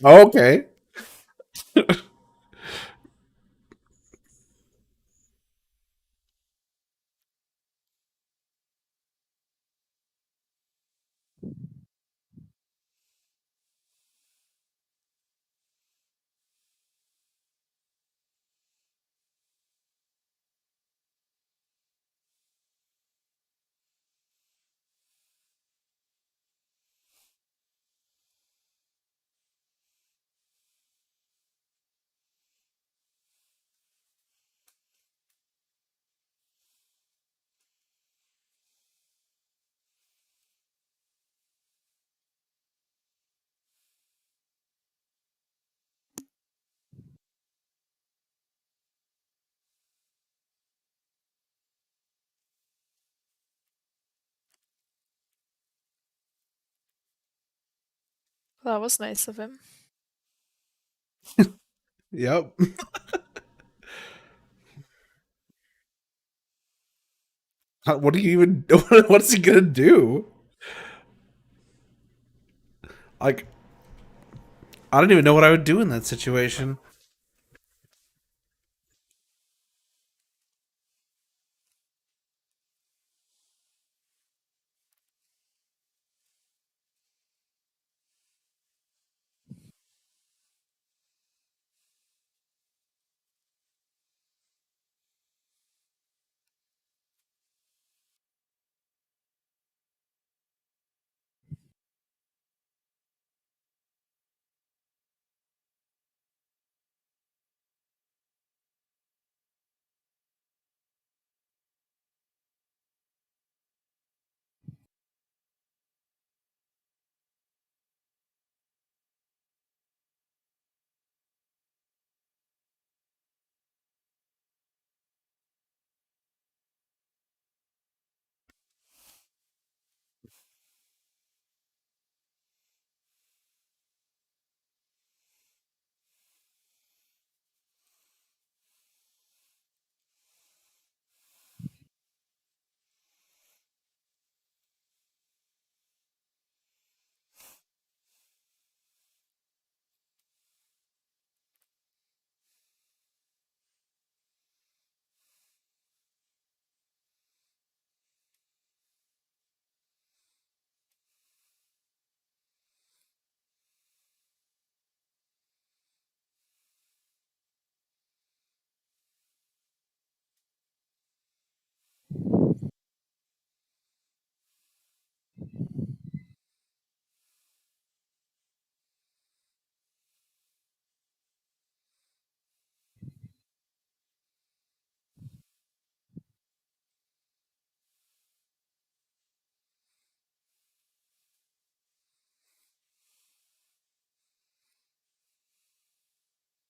Okay. That was nice of him. Yep. What do you even? What's he gonna do? Like, I don't even know what I would do in that situation.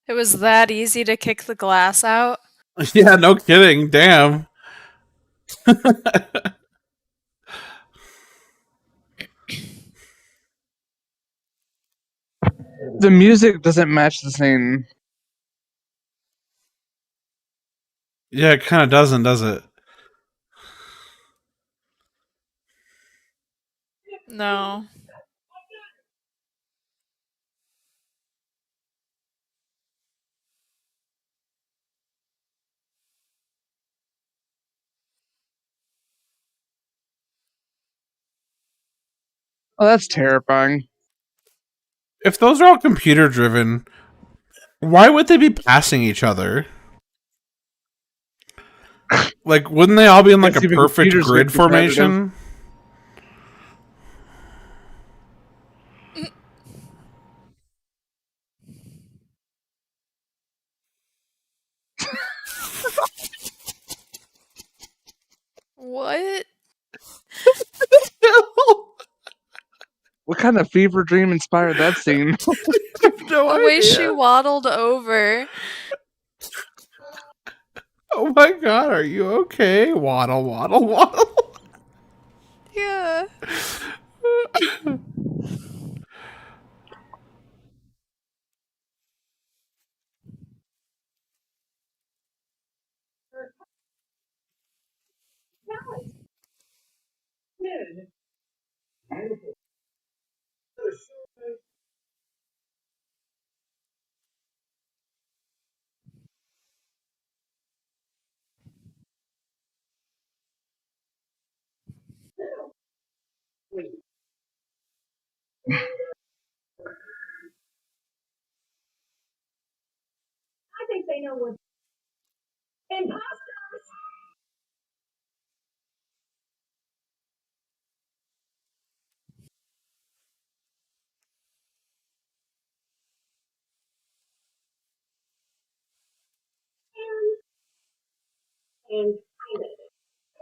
It was that easy to kick the glass out. Yeah, no kidding. Damn. The music doesn't match the scene. Yeah, it kind of doesn't, does it? No. Oh, that's terrifying. If those are all computer driven, why would they be passing each other? Like, wouldn't they all be in like a Guess even perfect computers get grid competitive. formation? What? What kind of fever dream inspired that scene? No The way idea. she waddled over. Oh my god, are you okay? Waddle, waddle, waddle. Yeah.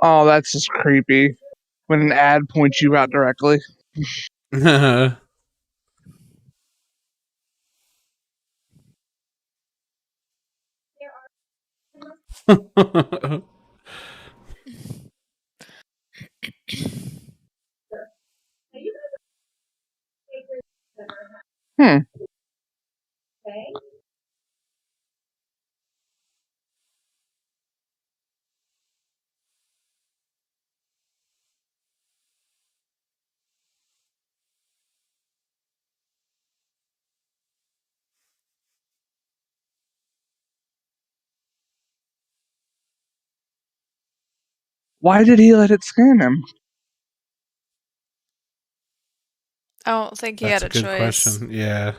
Oh, that's just creepy. When an ad points you out directly. Hmm. Why did he let it scan him? I don't think he That's had a a good choice. question. Yeah.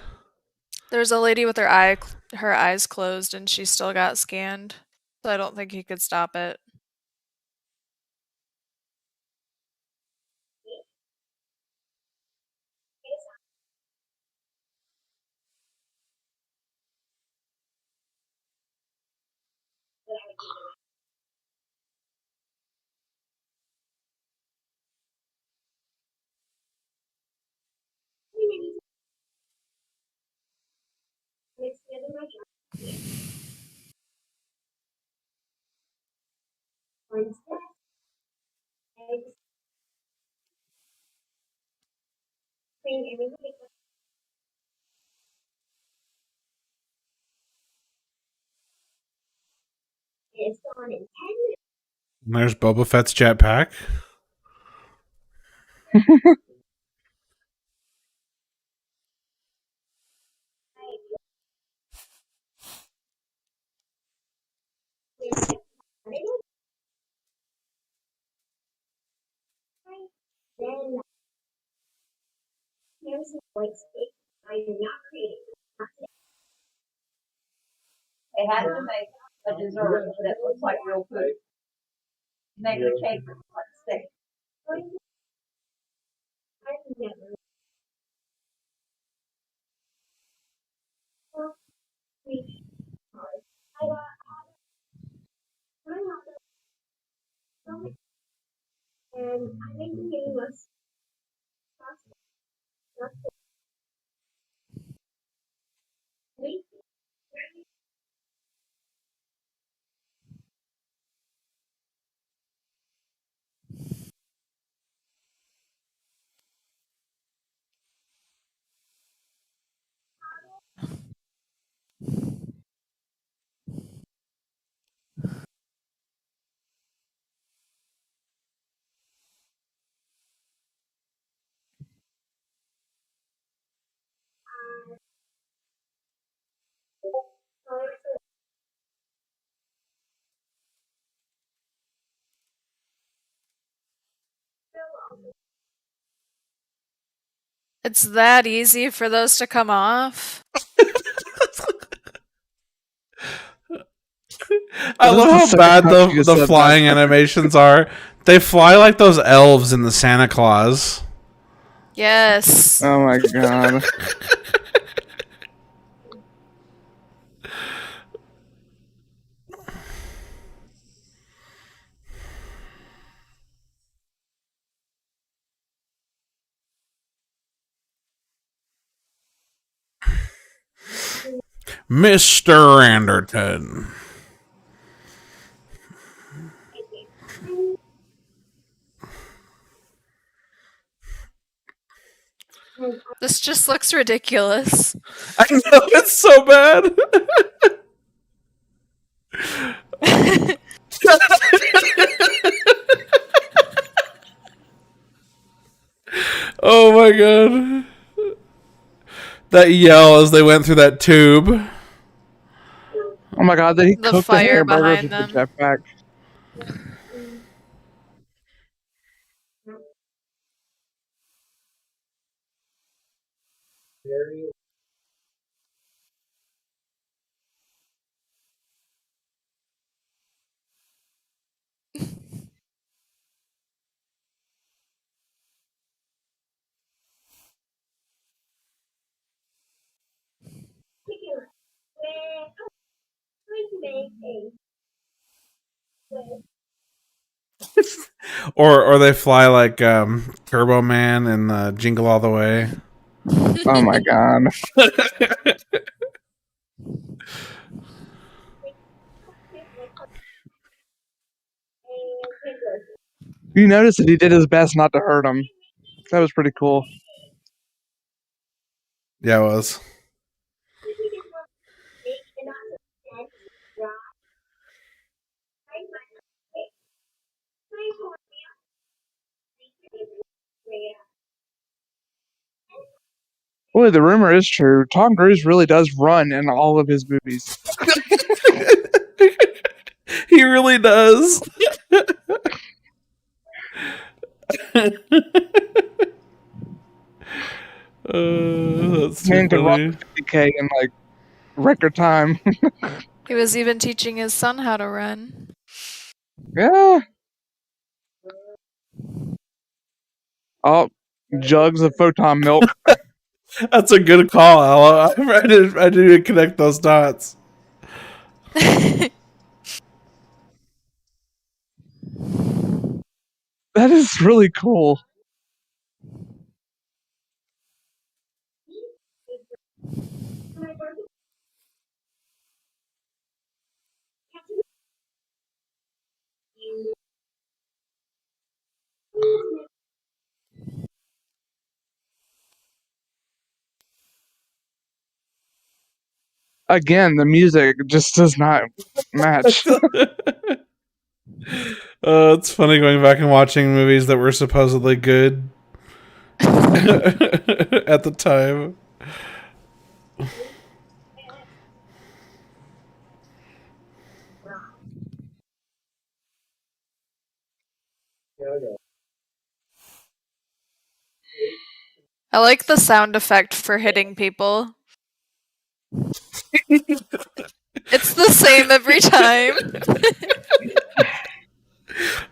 There's a lady with her eyes closed and she still got scanned. So I don't think he could stop it. And there's Boba Fett's jetpack. They had to make a dessert that looks like real food. Make a cake that looks like steak. It's that easy for those to come off. I This love is the how second bad time she just the said flying that. animations are. They fly like those elves in the Santa Claus. Yes. Oh my god. Mr. Anderton. This just looks ridiculous. I know, it's so bad. Oh my god. That yell as they went through that tube. Oh my god, did he The cook the fire hamburgers behind with the them. jetpack? Or they fly like Turbo Man and Jingle All the Way. Oh my god. You noticed that he did his best not to hurt him. That was pretty cool. Yeah, it was. Boy, the rumor is true. Tom Cruise really does run in all of his movies. He really does. That's too Man can run funny. 50K in like record time. He was even teaching his son how to run. Yeah. Oh, jugs of photon milk. That's a good call, Ella. I didn't connect those dots. That is really cool. Again, the music just does not match. It's funny going back and watching movies that were supposedly good at the time. I like the sound effect for hitting people. It's the same every time.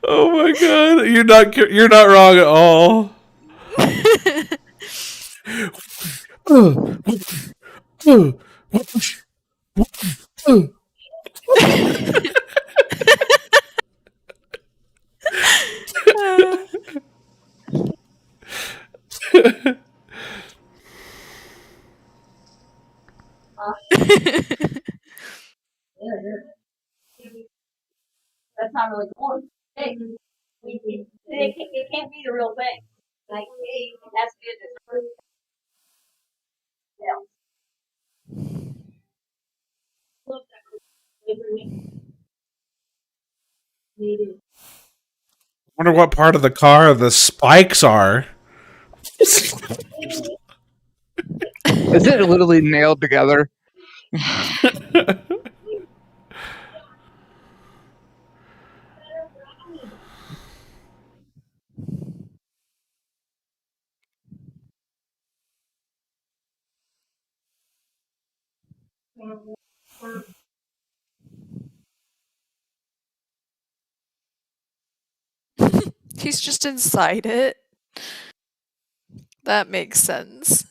Oh my god, you're not wrong at all. That's not really cool. Hey, it can't be the real thing. Like, hey, that's good. Yeah. Wonder what part of the car the spikes are. Is it literally nailed together? He's just inside it. That makes sense.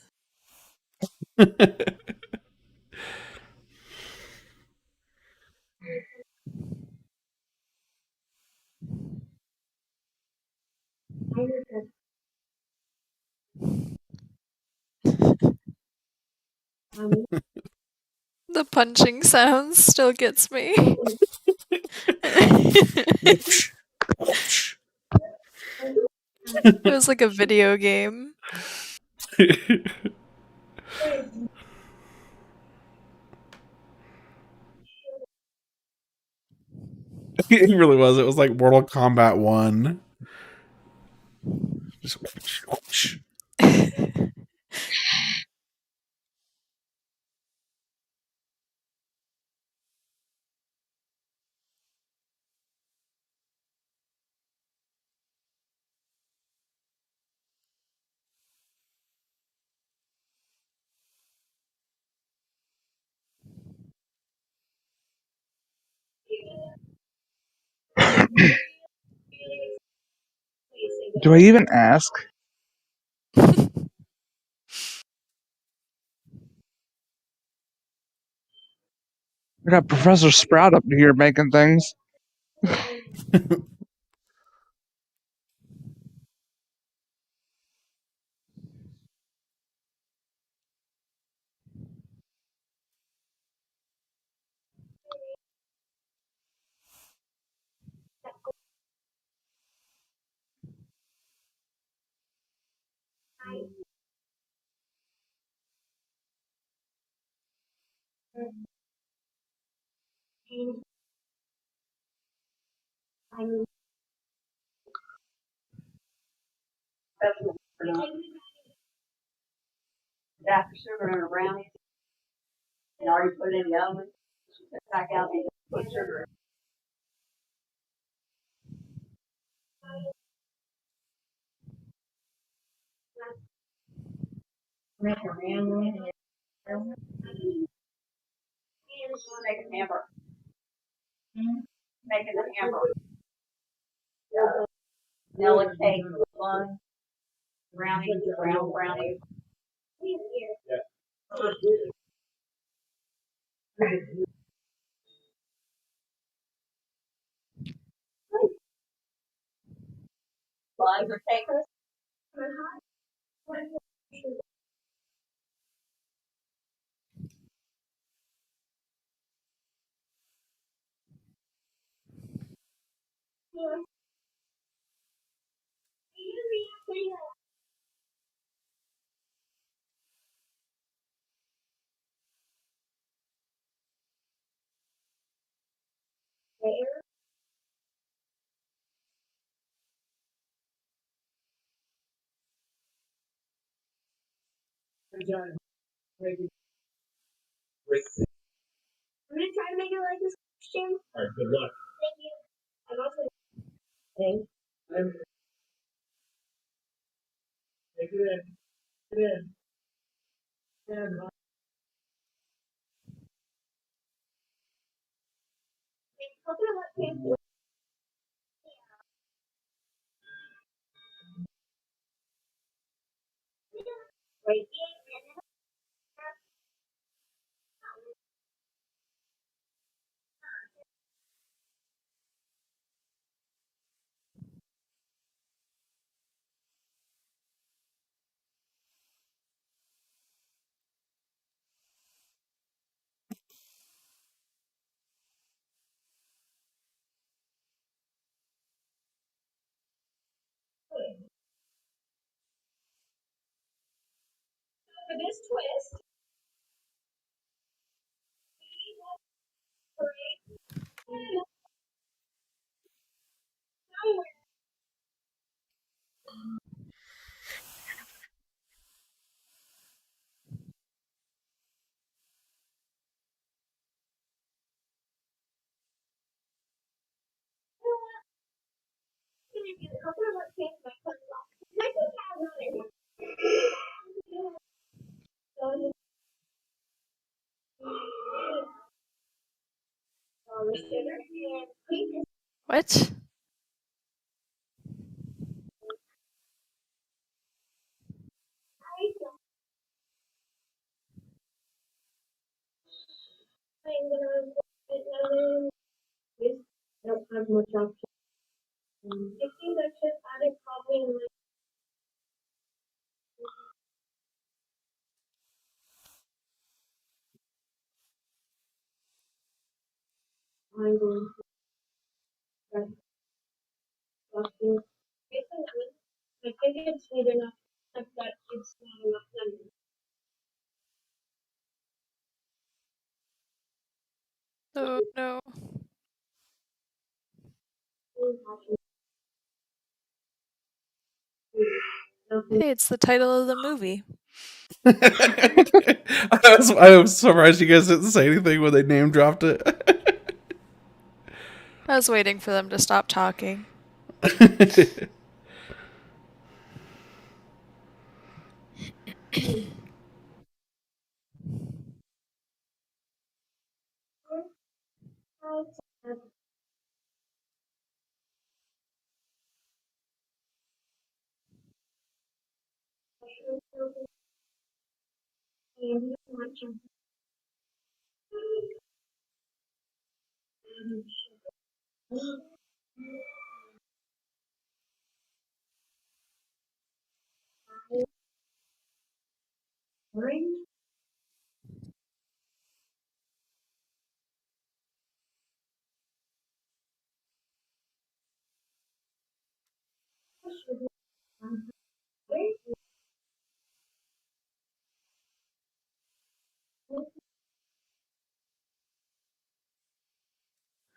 The punching sounds still gets me. It was like a video game. It really was. It was like Mortal Kombat 1. Just Do I even ask? I got Professor Sprout up here making things. After sugar in a brownie, and already put it in the oven, back out and put sugar. Make a hamburger. Make a hamburger. Making a hamburger. Vanilla cake, bun, brownie, brown brownie. Buns or cake. I'm gonna try to make it like this question. All right, good luck. Thank you. I'm also. Thanks. Take it in. Take it in. And coconut cake. Wait. For this twist. Coconut cake my foot lock. My foot has on it. What? don't have much option. I think I should add it probably in my I'm going to press option. I think it's made enough except that it's not enough lemon. Oh no. Hey, it's the title of the movie. I was surprised you guys didn't say anything when they name dropped it. I was waiting for them to stop talking.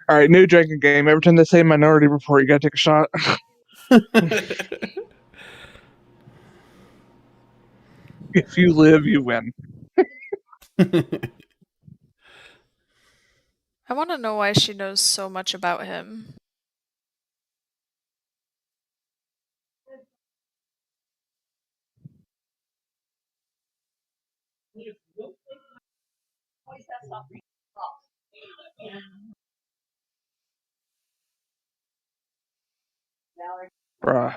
All right, new drinking game. Every time they say Minority Report, you gotta take a shot. If you live, you win. I want to know why she knows so much about him. Bruh.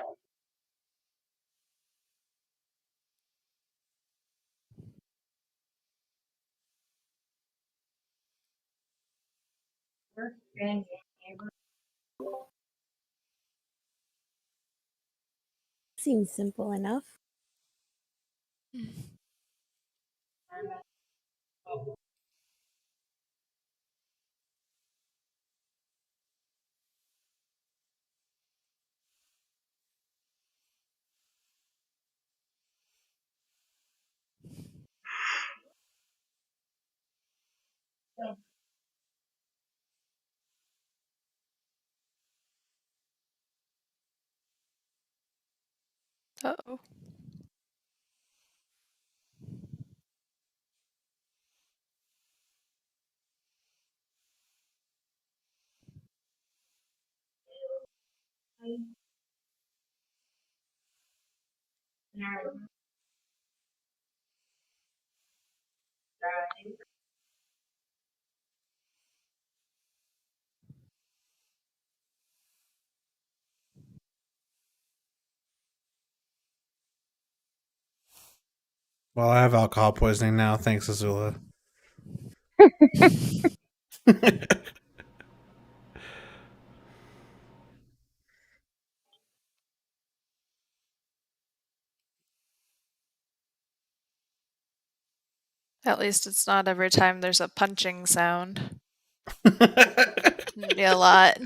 Seems simple enough. Uh-oh. Well, I have alcohol poisoning now. Thanks, Azula. At least it's not every time there's a punching sound. Yeah, a lot.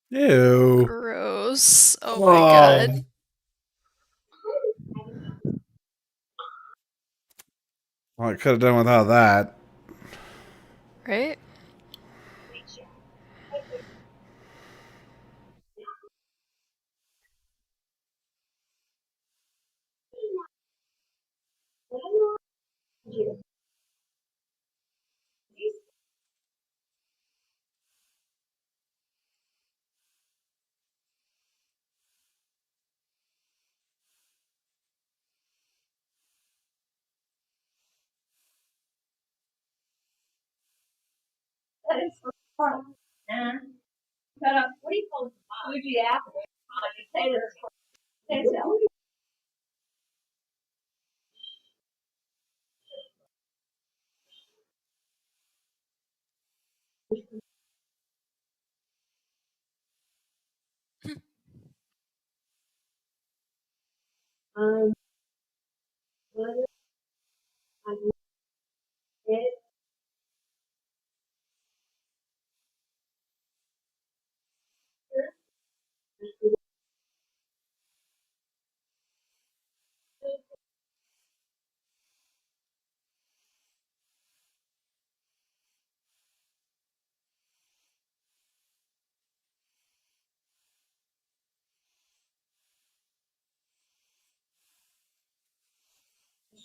Ew. Gross. Oh my god. Well, I could have done without that. Right? What do you call it? Fuji apple. Potatoes. What is it?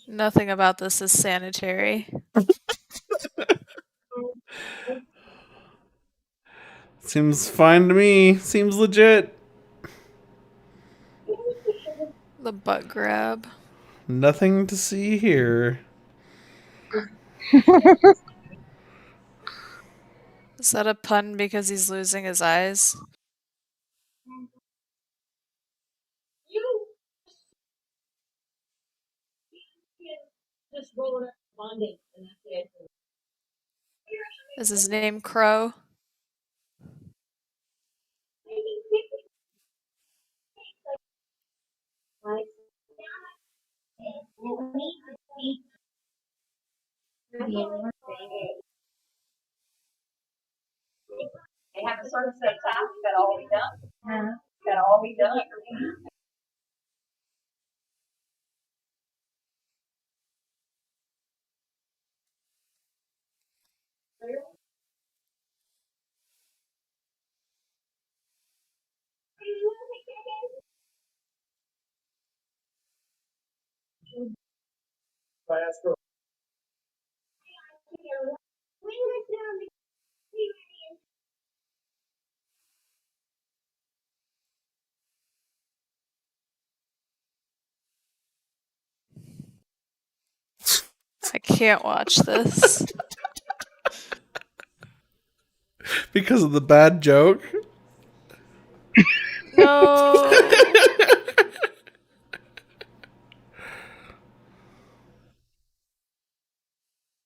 Nothing about this is sanitary. Seems fine to me. Seems legit. The butt grab. Nothing to see here. Is that a pun because he's losing his eyes? You just roll it up bonding and that's it. Is his name Crow? Like, they have a certain set of tasks that all be done. That all be done. I can't watch this. Because of the bad joke? No.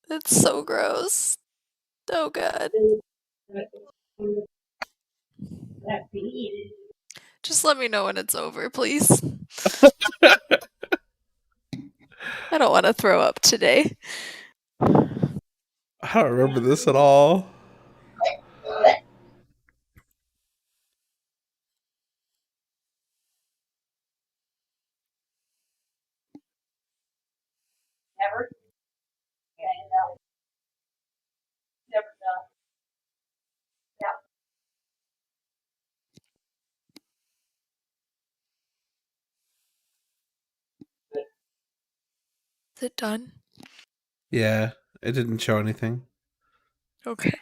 It's so gross. Oh god. Just let me know when it's over, please. I don't want to throw up today. I don't remember this at all. Never. Never done. Is it done? Yeah, it didn't show anything. Okay.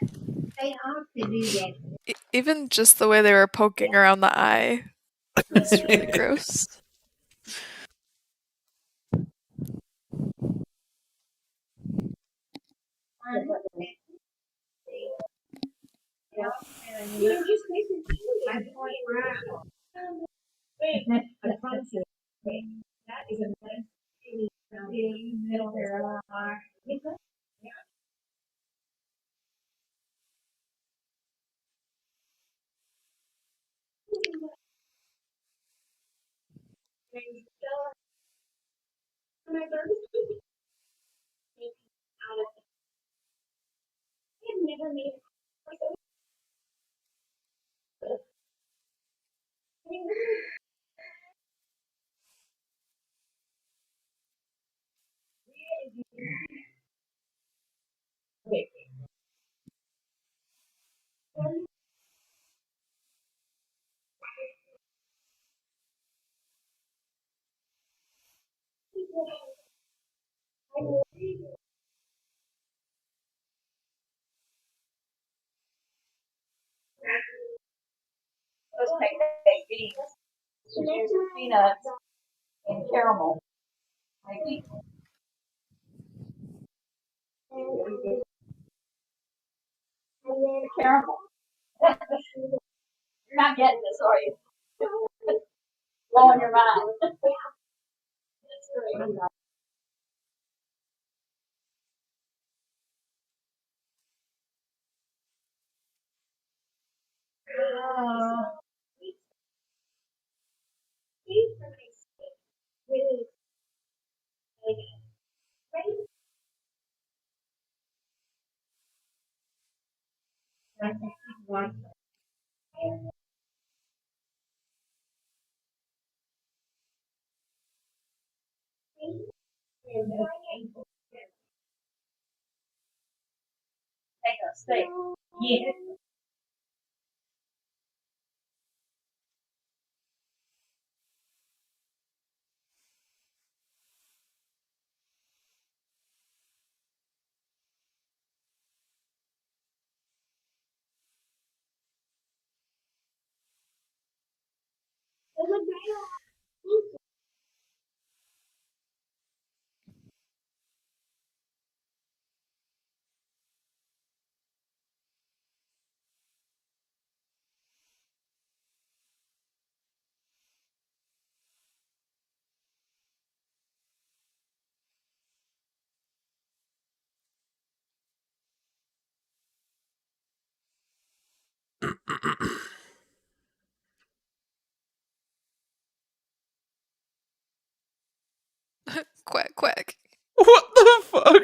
They have to do that. Even just the way they were poking around the eye was really gross. I promise you. That is a middle there. Peanuts and caramel. Caramel. You're not getting this, are you? Blowing your mind. That's great. Take a steak. Yeah. Quack quack. What the fuck?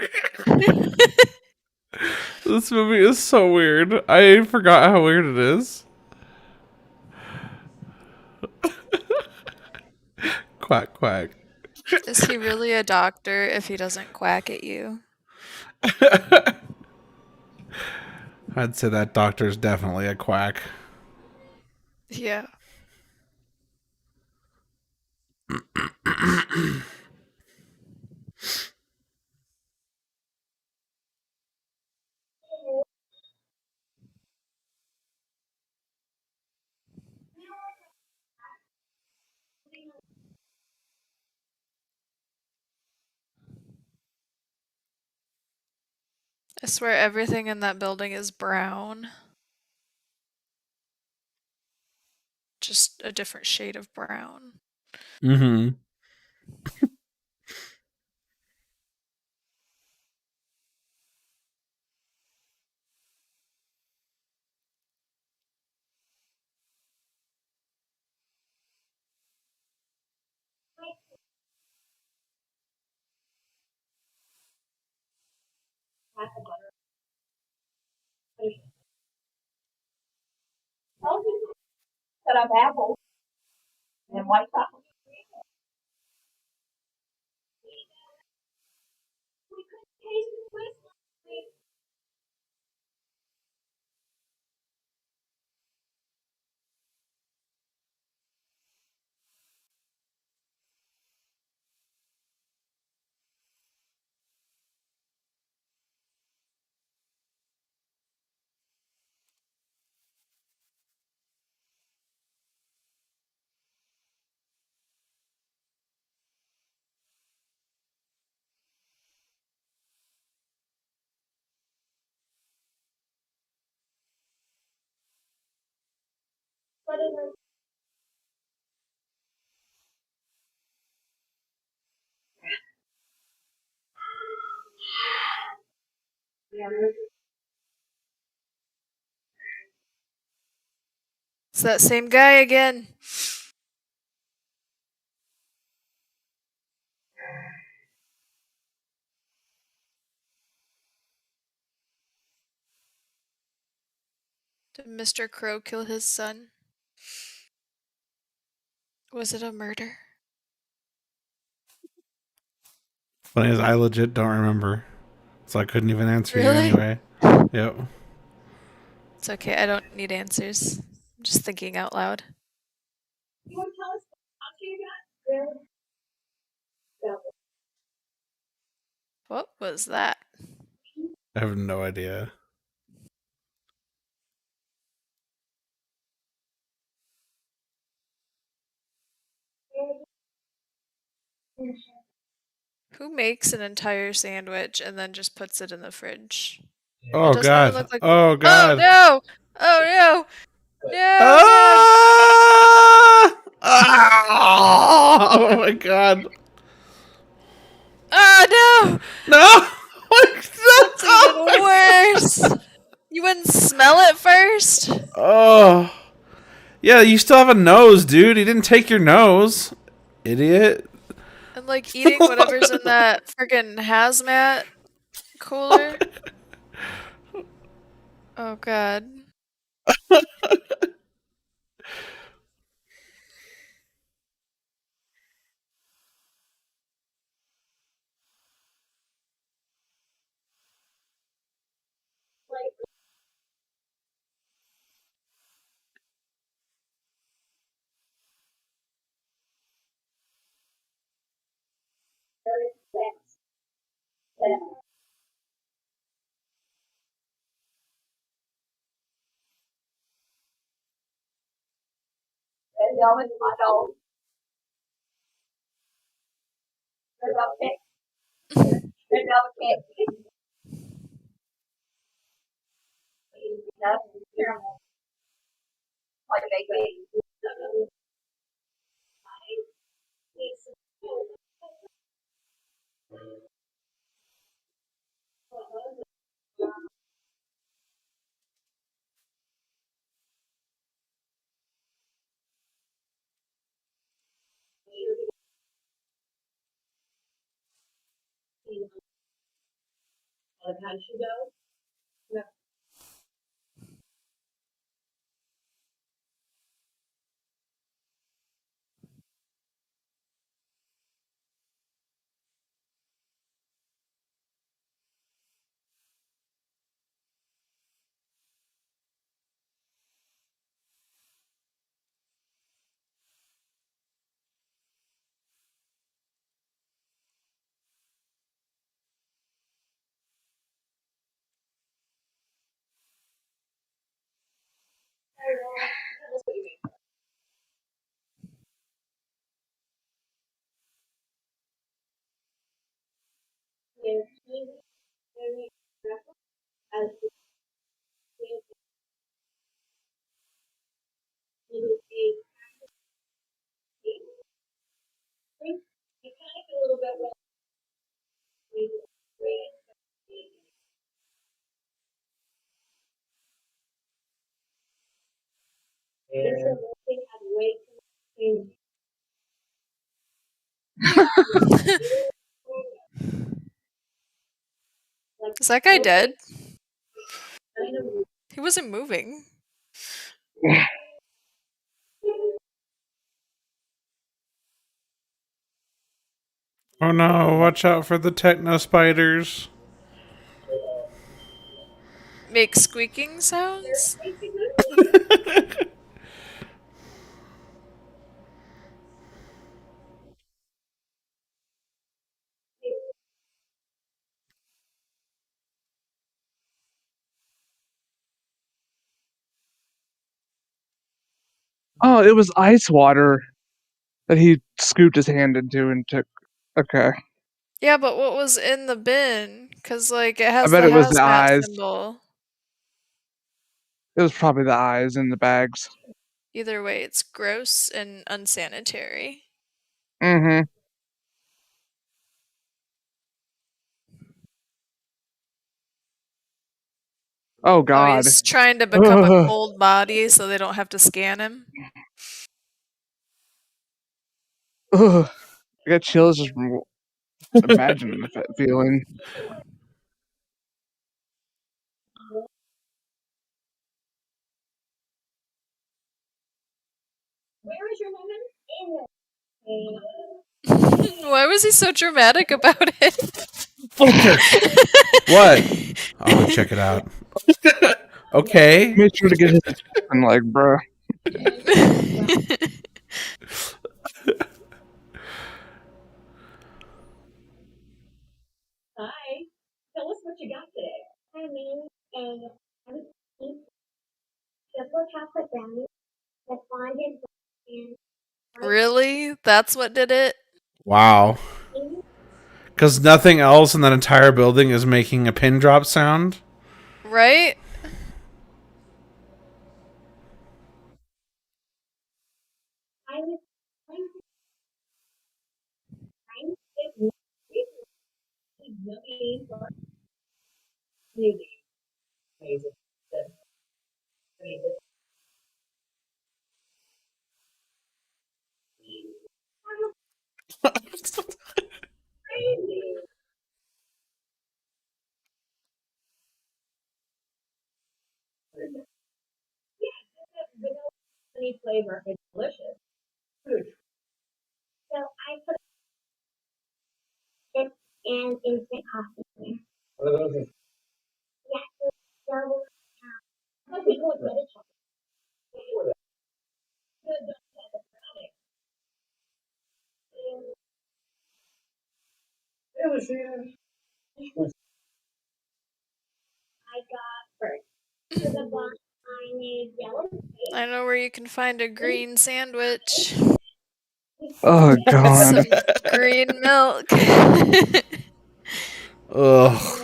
This movie is so weird. I forgot how weird it is. Quack quack. Is he really a doctor if he doesn't quack at you? I'd say that doctor's definitely a quack. Yeah. I swear everything in that building is brown. Just a different shade of brown. Mm-hmm. Cut up apples and white chocolate. It's that same guy again. Did Mr. Crow kill his son? Was it a murder? Funny as I legit don't remember, so I couldn't even answer you Really? anyway. Yep. It's okay, I don't need answers. I'm just thinking out loud. You want to tell us what you got? Yeah. What was that? I have no idea. Who makes an entire sandwich and then just puts it in the fridge? Oh Doesn't even god. look like. Oh Oh god. no! Oh no! No, no! Ah! Ah! Oh my god. Oh no! No! That's even worse! You wouldn't smell it first? Oh. Yeah, you still have a nose, dude. He didn't take your nose. Idiot. And like eating whatever's in that friggin' hazmat cooler? Oh god. Is that guy dead? He wasn't moving. Oh no, watch out for the techno spiders. Make squeaking sounds? Oh, it was ice water that he scooped his hand into and took. Okay. Yeah, but what was in the bin? Cause like it I has bet the it was the hazmat eyes. symbol. It was probably the eyes in the bags. Either way, it's gross and unsanitary. Mm-hmm. Oh Oh, god. he's trying to become a Ugh. cold body so they don't have to scan him. Ugh. I got chills just imagining the feeling. Where is your lemon? In the Why was he so dramatic about it? Vulture. What? I'll go check it out. Okay. Made sure to get his attention, like, bruh. Hi. Tell us what you got today. I mean, triple chocolate brownie, the fondant and Really? That's what did it? Wow. Because nothing else in that entire building is making a pin drop sound. Right? I was trying to get yummy for really amazing. Crazy. Vanilla honey flavor is delicious. So I put it in instant coffee. What are those? Yeah, so double. Some people would get it chocolate. Good, it was I got first. For the bun, I made yellow cake. I know where you can find a green sandwich. Oh, With God. some green milk. Ugh.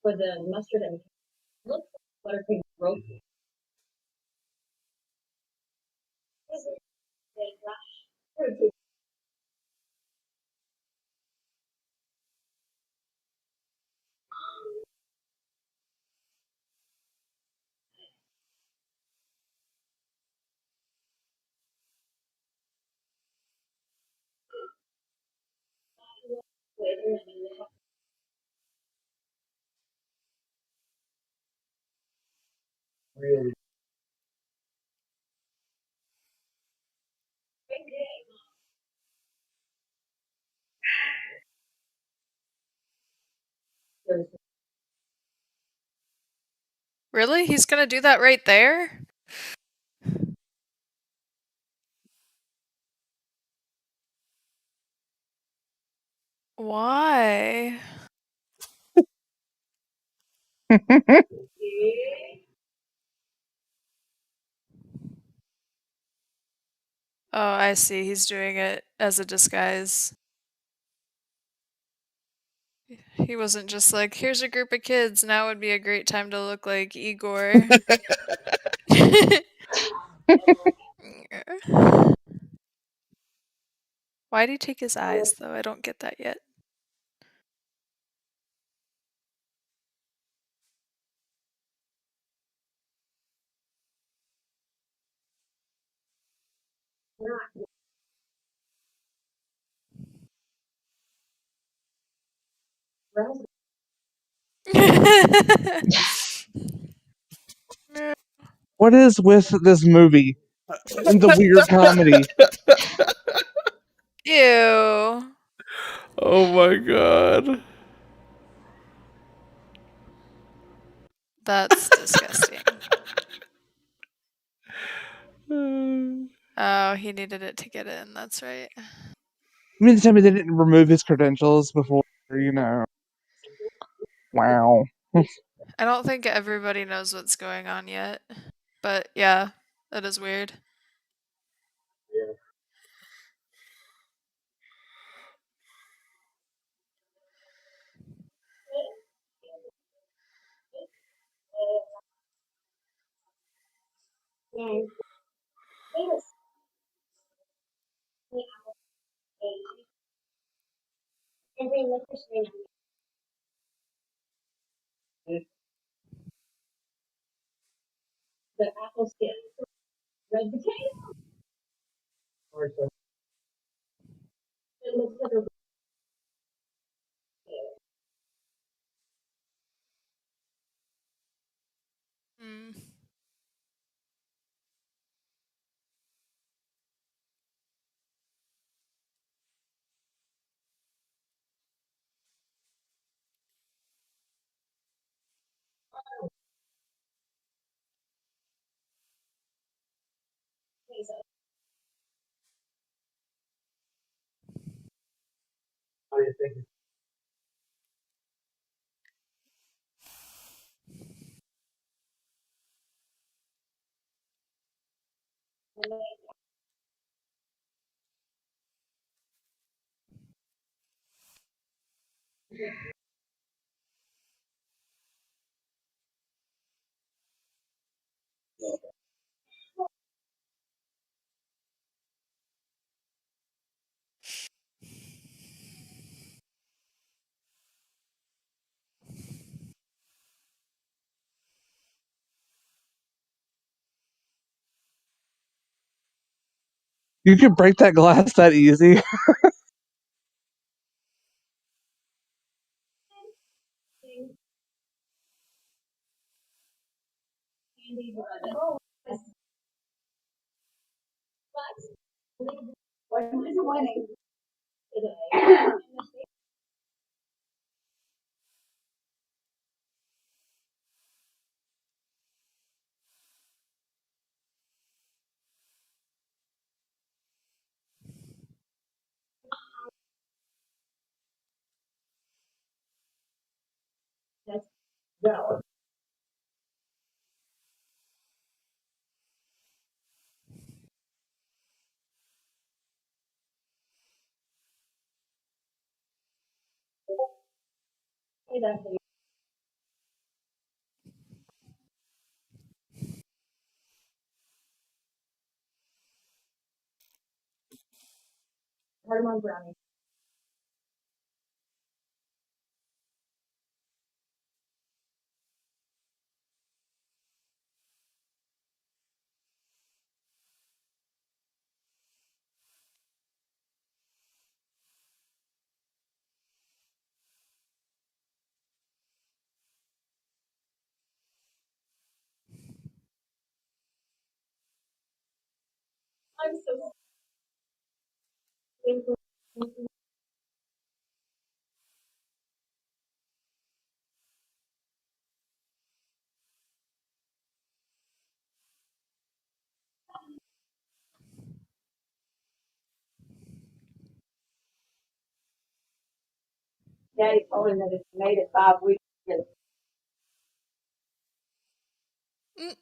For the mustard and looks like buttercream roast. This is big rush. Really? Really? He's gonna do that right there? Why? Oh, I see. He's doing it as a disguise. He wasn't just like, here's a group of kids, now would be a great time to look like Igor. Why'd he take his eyes, though? I don't get that yet. What is with this movie and the weird comedy? Ew. Oh my god. That's disgusting. Oh, he needed it to get in, that's right. You mean to tell me they didn't remove his credentials before, you know? Wow. I don't think everybody knows what's going on yet. But yeah, that is weird. And they was every liquor store. The apple skin. Red potato. It looks like a Mm. You can break that glass that easy. thing. Candy blood. What is winning today? That's valid. Hey, that's it. Cardamom brownie. I'm so thankful. Daddy told him that it's made it 5 weeks. Mm.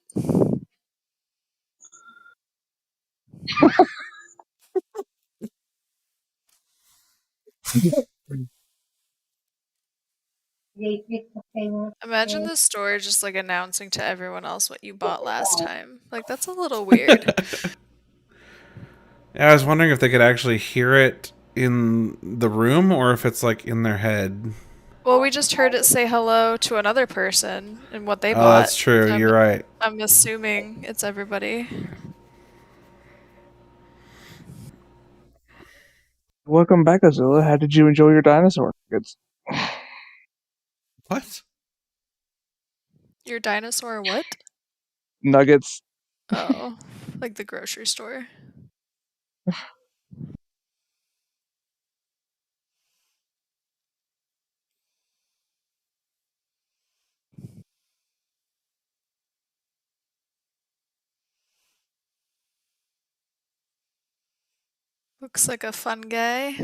Imagine the store just like announcing to everyone else what you bought last time. Like that's a little weird. Yeah, I was wondering if they could actually hear it in the room or if it's like in their head. Well, we just heard it say hello to another person and what they Oh, bought. that's true. So You're right. I'm assuming it's everybody. Welcome back, Azula. How did you enjoy your dinosaur nuggets? What? Your dinosaur what? Nuggets. Oh, like the grocery store. Looks like a fun guy.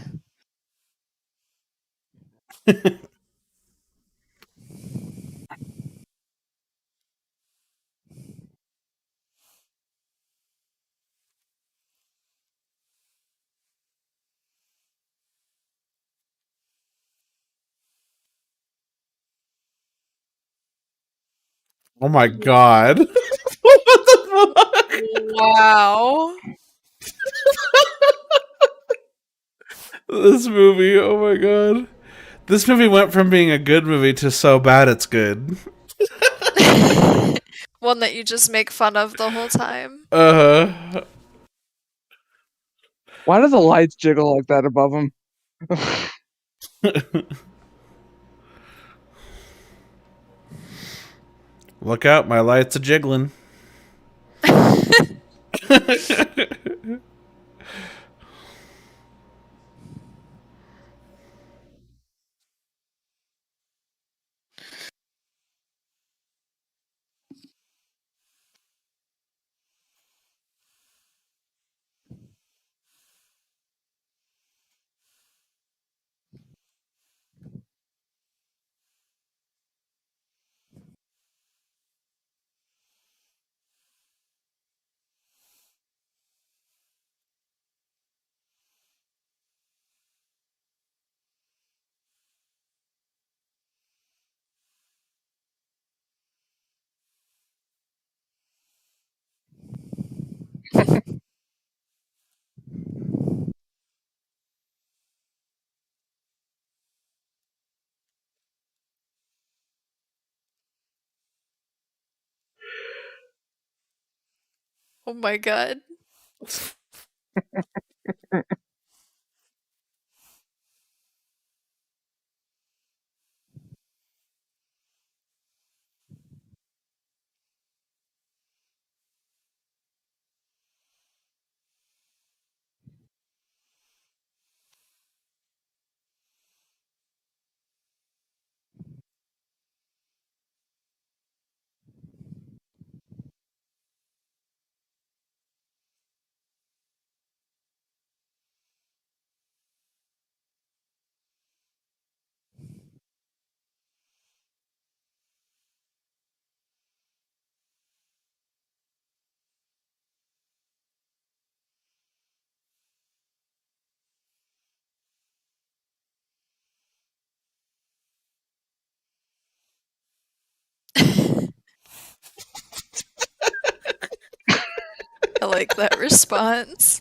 Oh my god. What the fuck? Wow. This movie, oh my god. This movie went from being a good movie to so bad it's good. One that you just make fun of the whole time. Uh-huh. Why do the lights jiggle like that above him? Look out, my lights are jiggling. Oh my god. I like that response.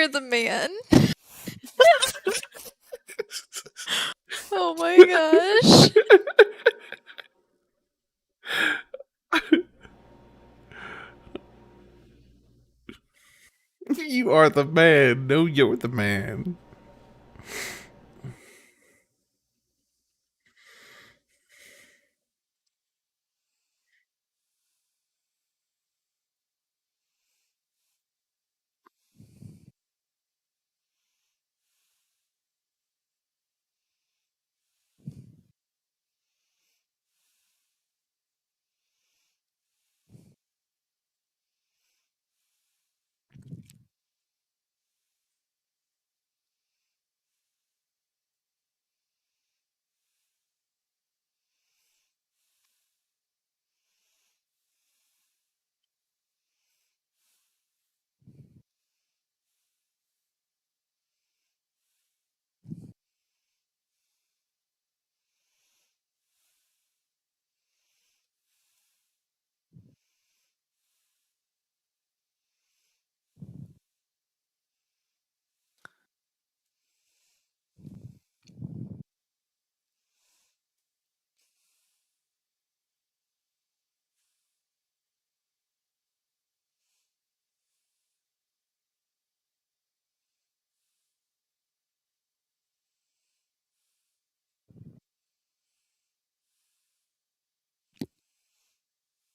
You're the man. Oh my gosh. You are the man. No, you're the man.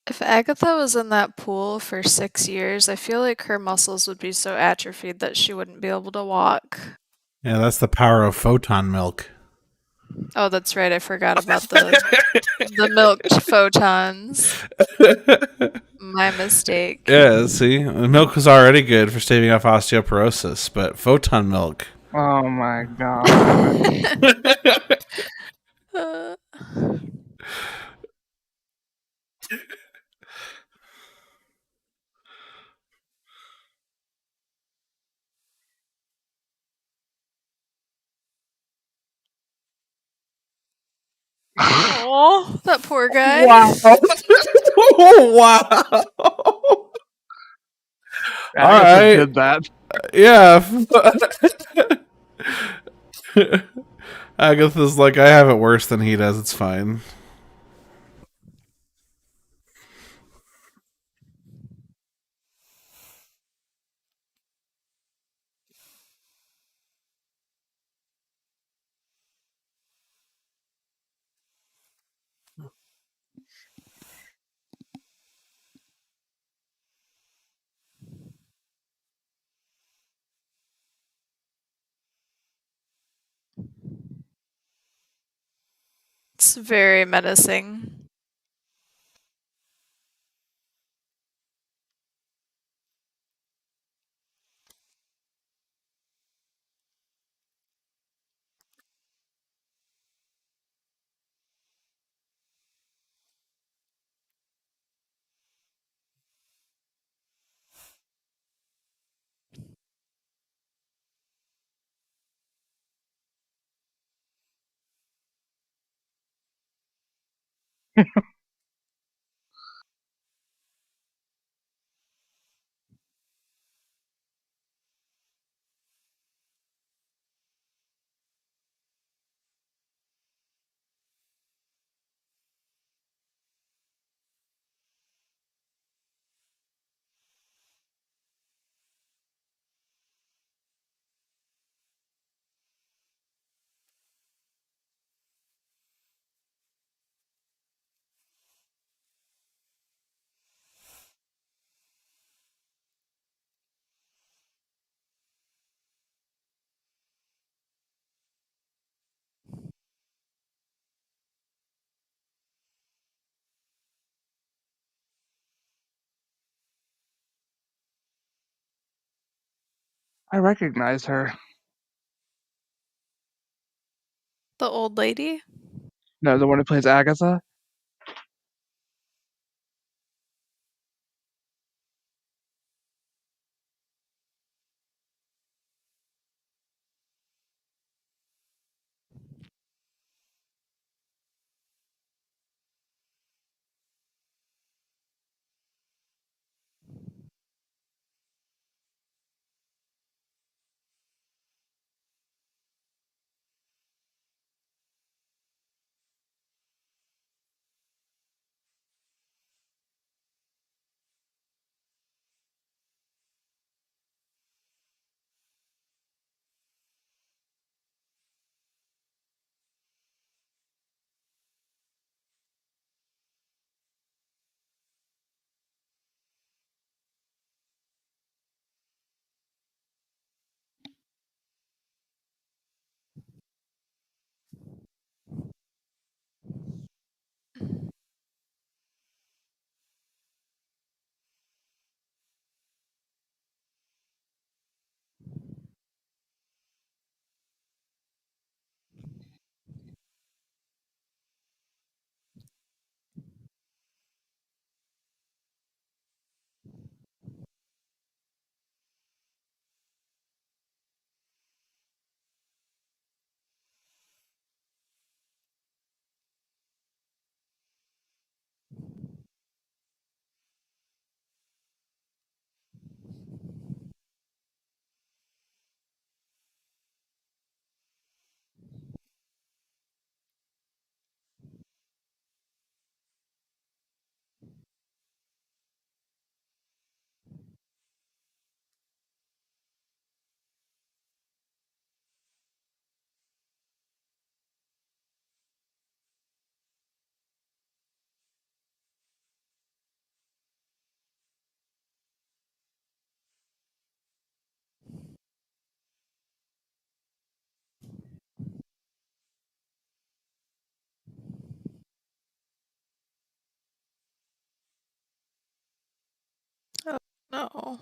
If Agatha was in that pool for 6 years, I feel like her muscles would be so atrophied that she wouldn't be able to walk. Yeah, that's the power of photon milk. Oh, that's right. I forgot about the milked photons. My mistake. Yeah, see, the milk was already good for staving off osteoporosis, but photon milk. Oh my god. Uh, oh, that poor guy. Wow. Wow. All Agatha right. did that. Yeah. Agatha's like, I have it worse than he does. It's fine. It's very menacing. I recognize her. The old lady? No, the one who plays Agatha. No.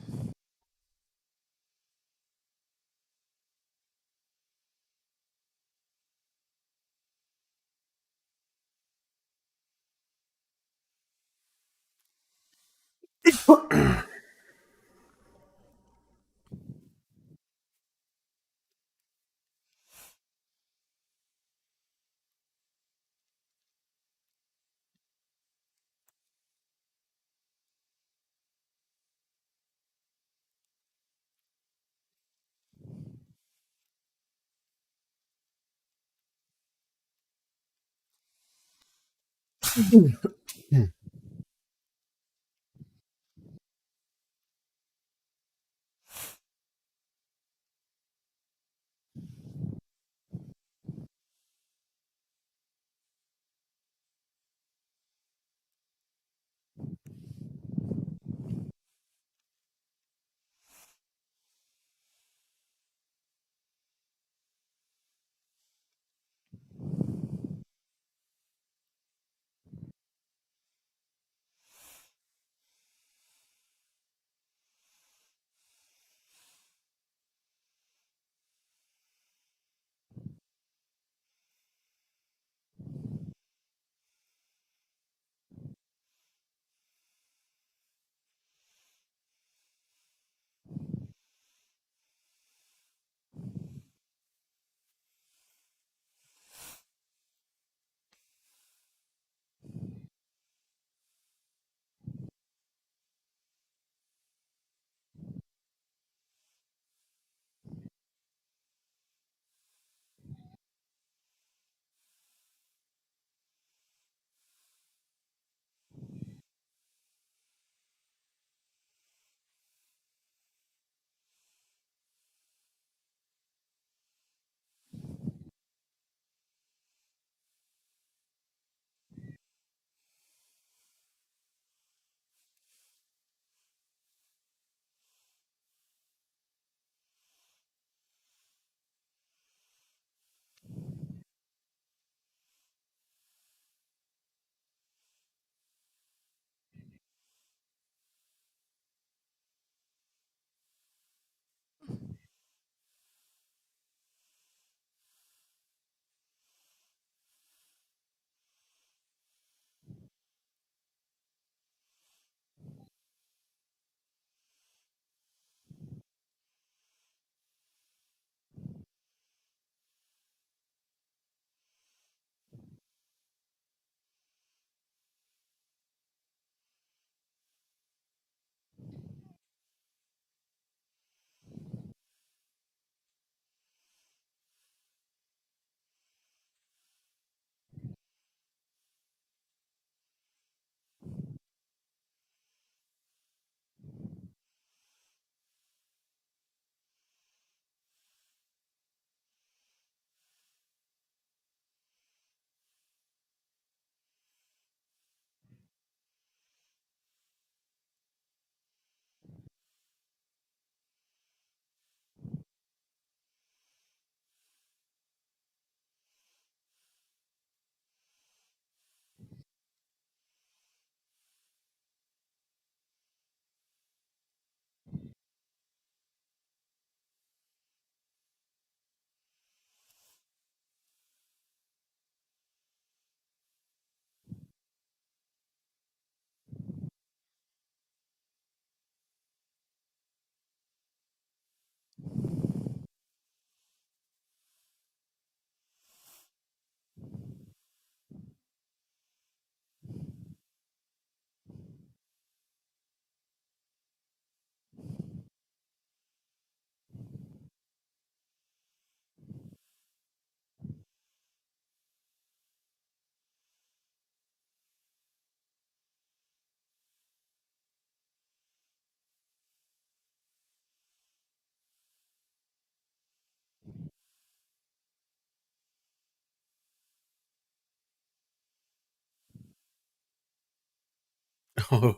Oh,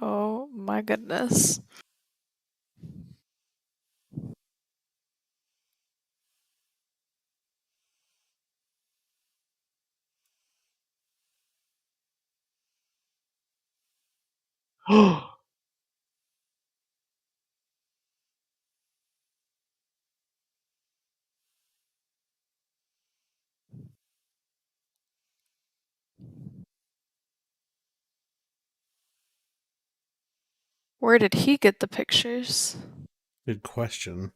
Oh my goodness. Where did he get the pictures? Good question.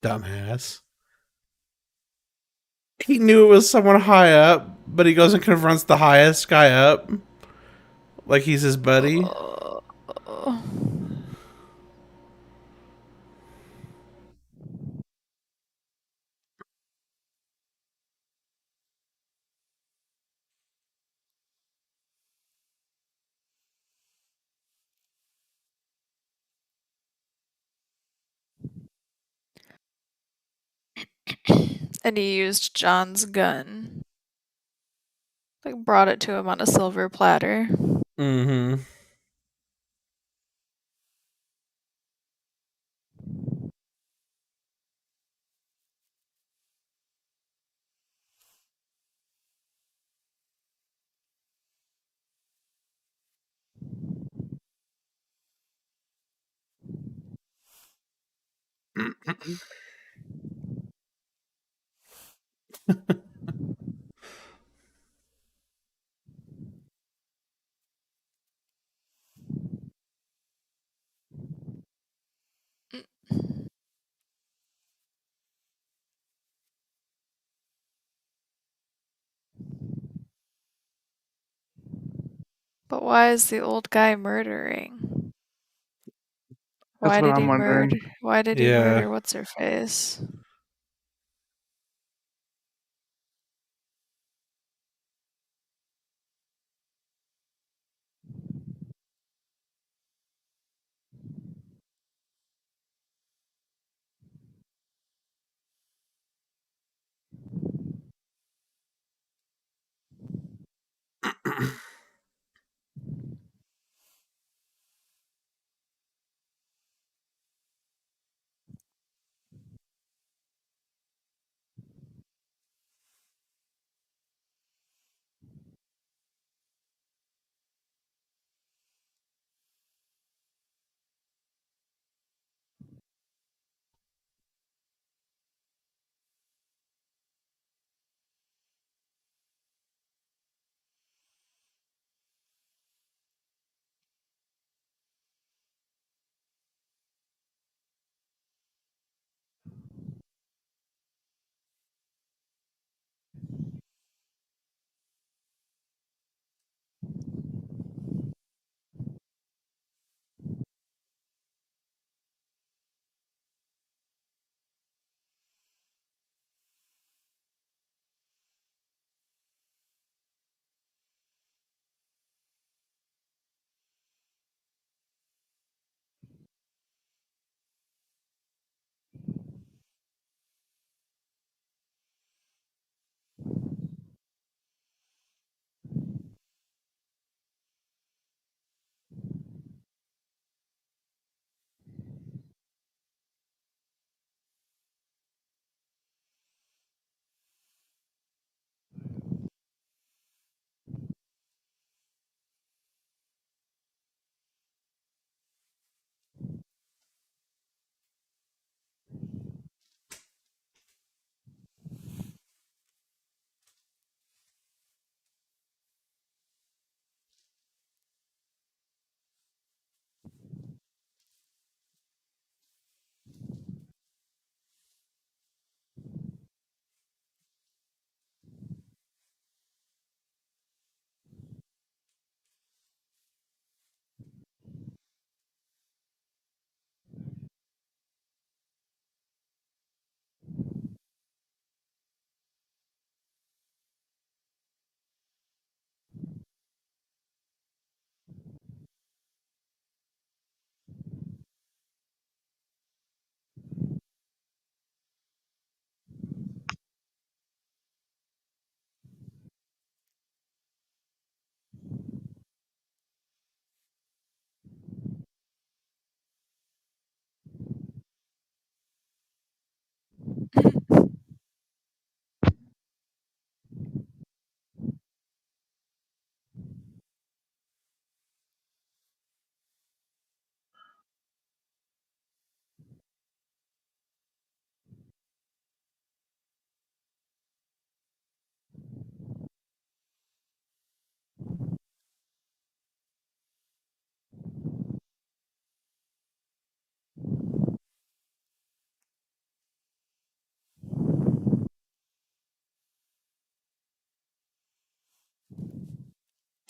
Dumbass. He knew it was someone high up, but he goes and confronts the highest guy up. Like he's his buddy. And he used John's gun. Like, brought it to him on a silver platter. Mm-hmm. But why is the old guy murdering? That's what I'm wondering. Why did he Yeah. murder what's her face?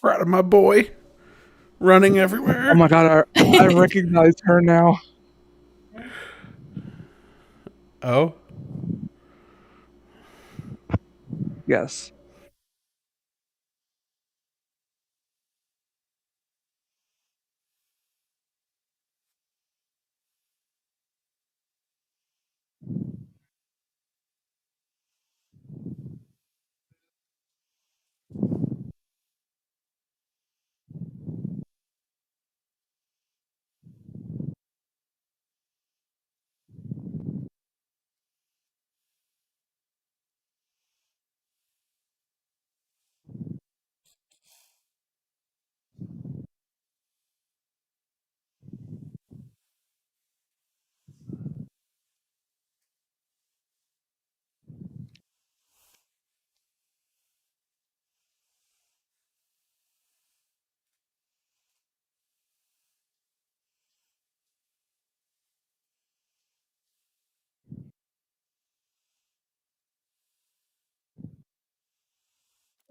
Proud of my boy. Running everywhere. Oh my god, I recognize her now. Oh? Yes.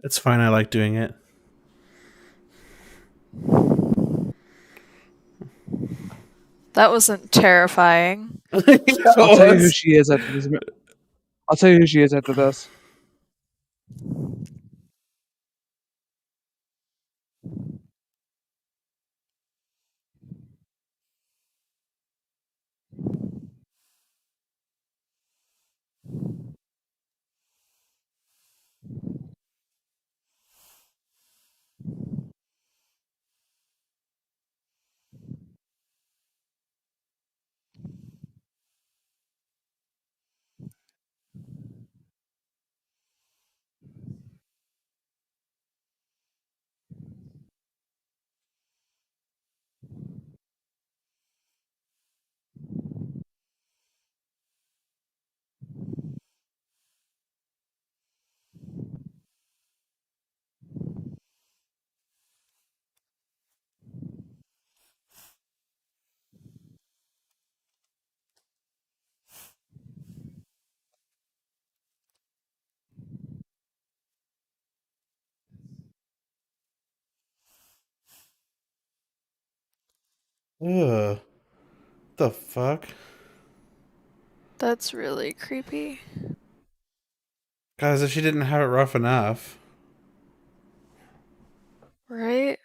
It's fine. I like doing it. That wasn't terrifying. I'll tell you who she is after this. I'll tell you who she is after this. Ugh. The fuck? That's really creepy. Guys, if she didn't have it rough enough. Right?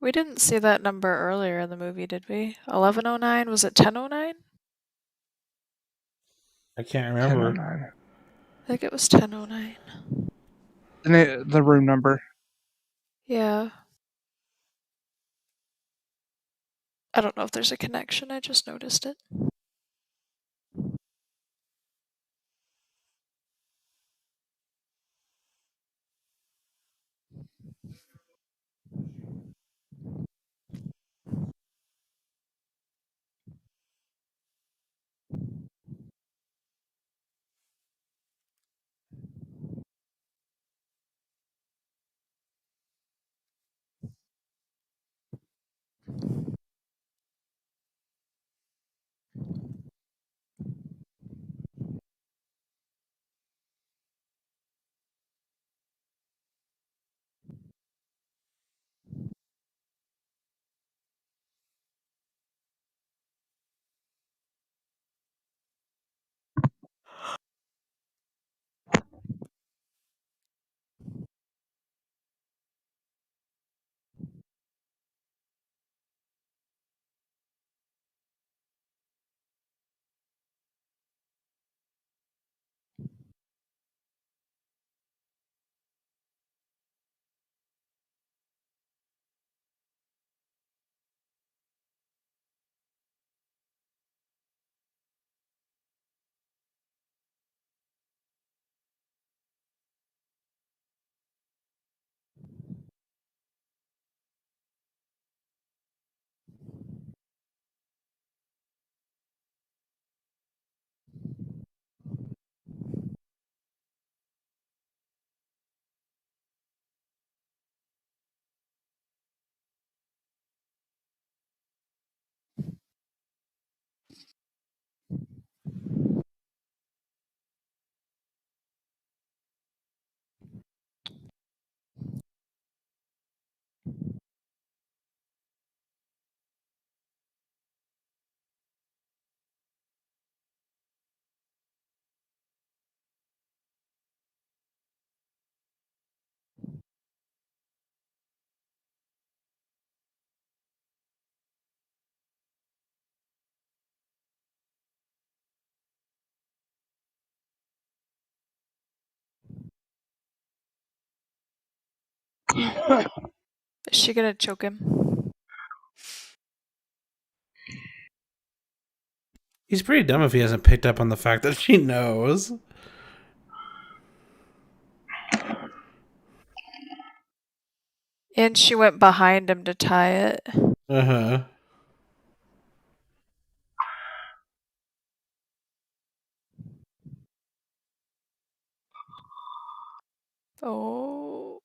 We didn't see that number earlier in the movie, did we? 1109? Was it 1009? I can't remember. 1009. I think it was 1009. The room number. Yeah. I don't know if there's a connection, I just noticed it. Is she gonna choke him? He's pretty dumb if he hasn't picked up on the fact that she knows. And she went behind him to tie it. Uh-huh. Oh.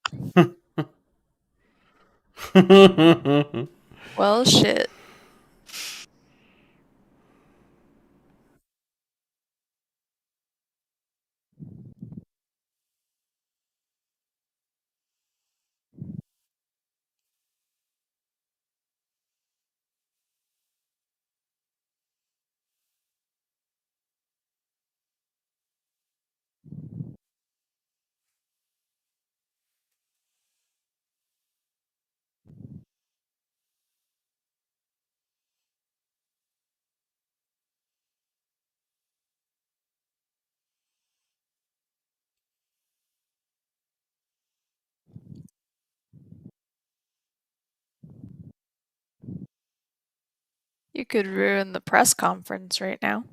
Well, shit. You could ruin the press conference right now.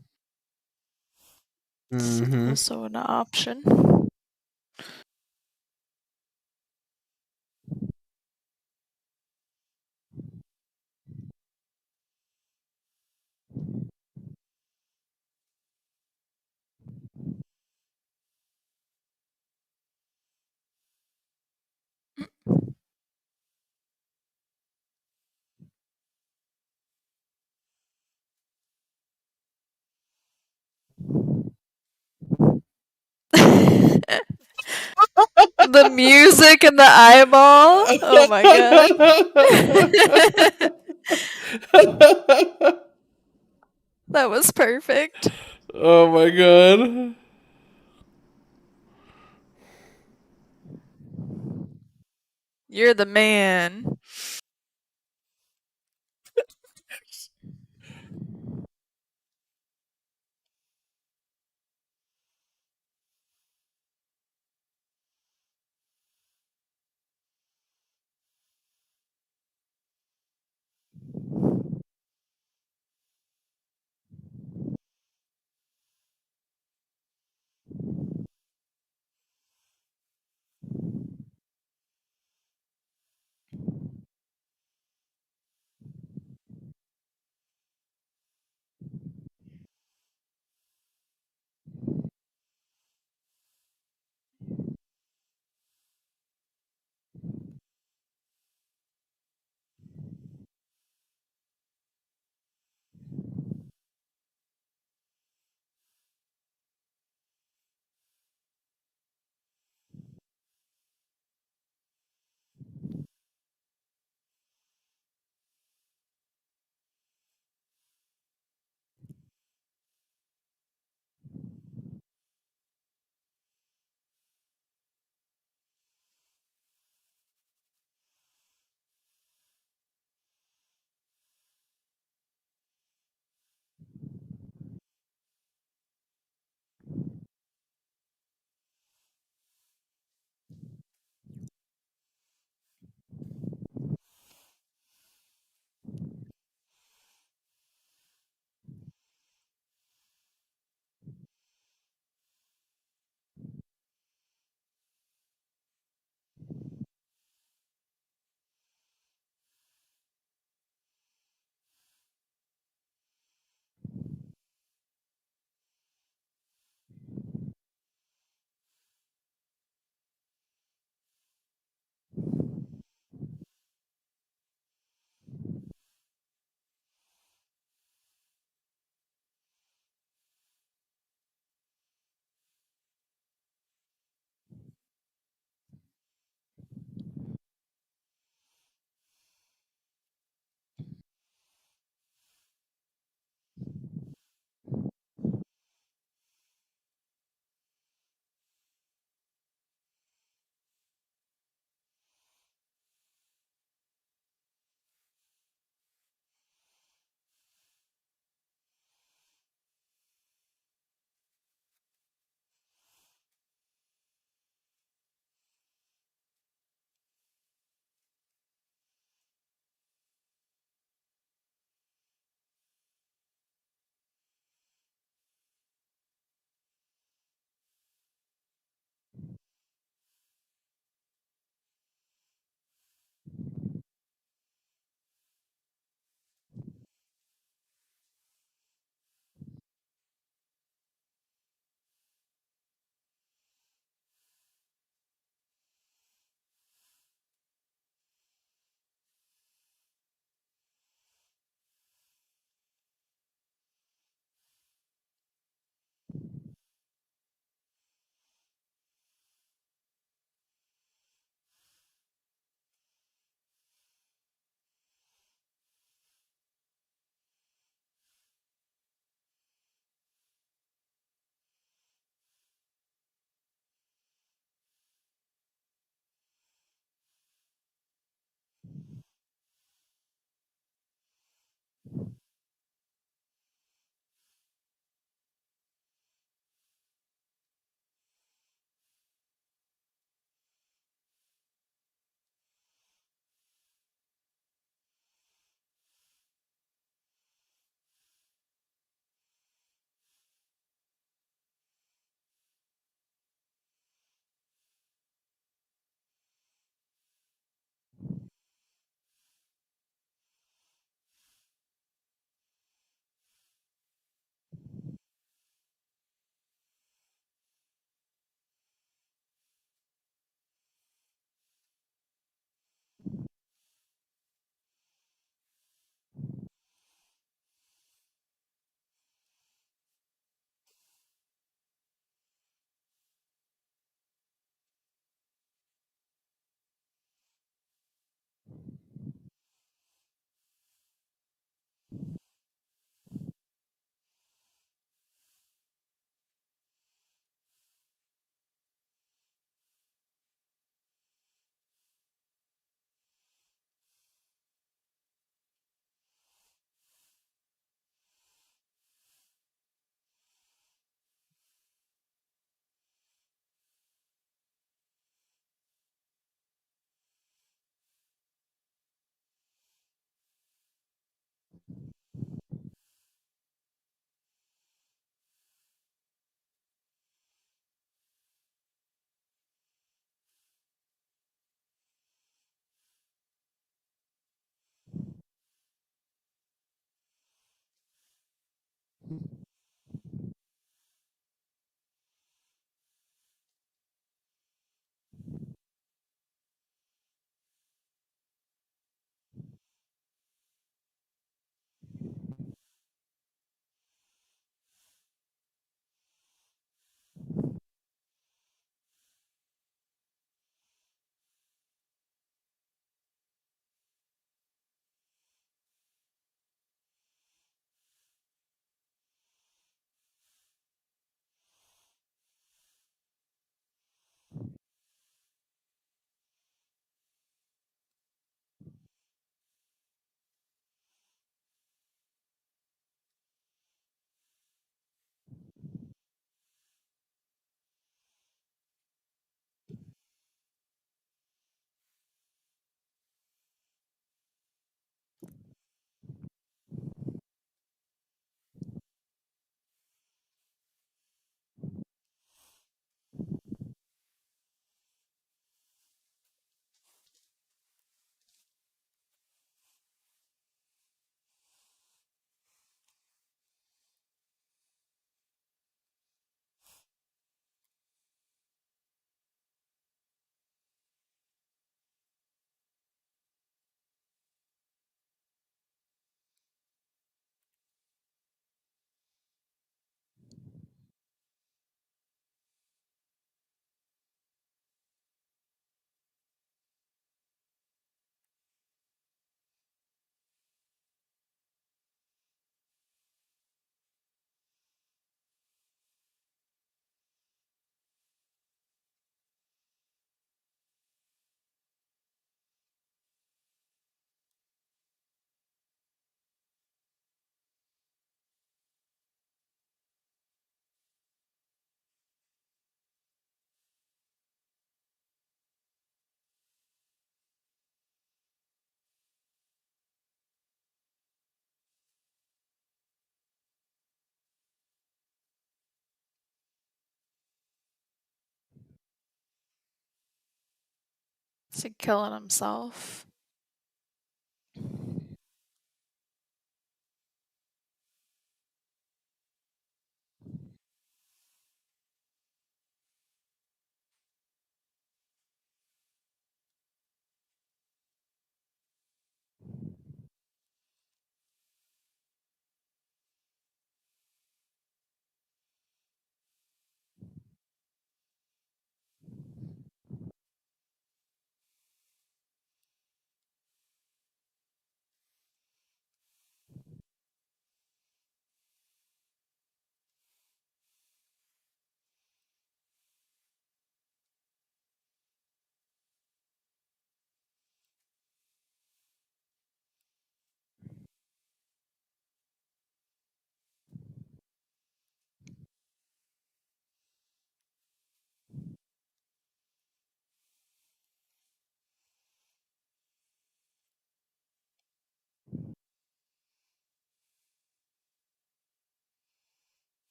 Mm-hmm. Also an option. The music and the eyeball. Oh my god. That was perfect. Oh my god. You're the man. Is he killing himself?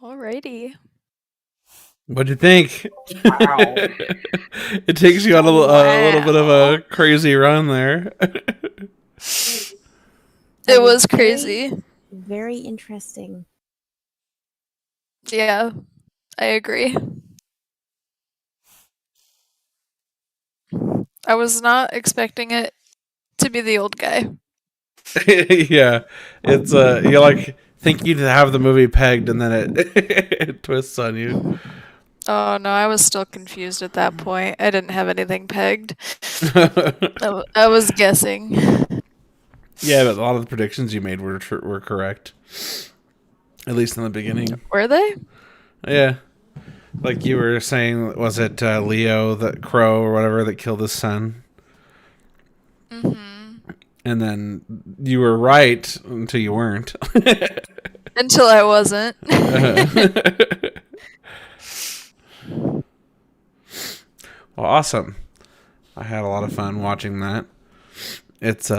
Alrighty. What'd you think? Wow. It takes you on a little bit of a crazy run there. It was crazy. Very interesting. Yeah, I agree. I was not expecting it to be the old guy. Yeah, it's you like think you'd have the movie pegged, and then it twists on you. Oh no, I was still confused at that point. I didn't have anything pegged. I was guessing. Yeah, but a lot of the predictions you made were correct, at least in the beginning. Were they? Yeah, like you were saying, was it Leo, that crow or whatever, that killed his son? Mm-hmm. And then you were right until you weren't. Until I wasn't. Well, awesome. I had a lot of fun watching that. It's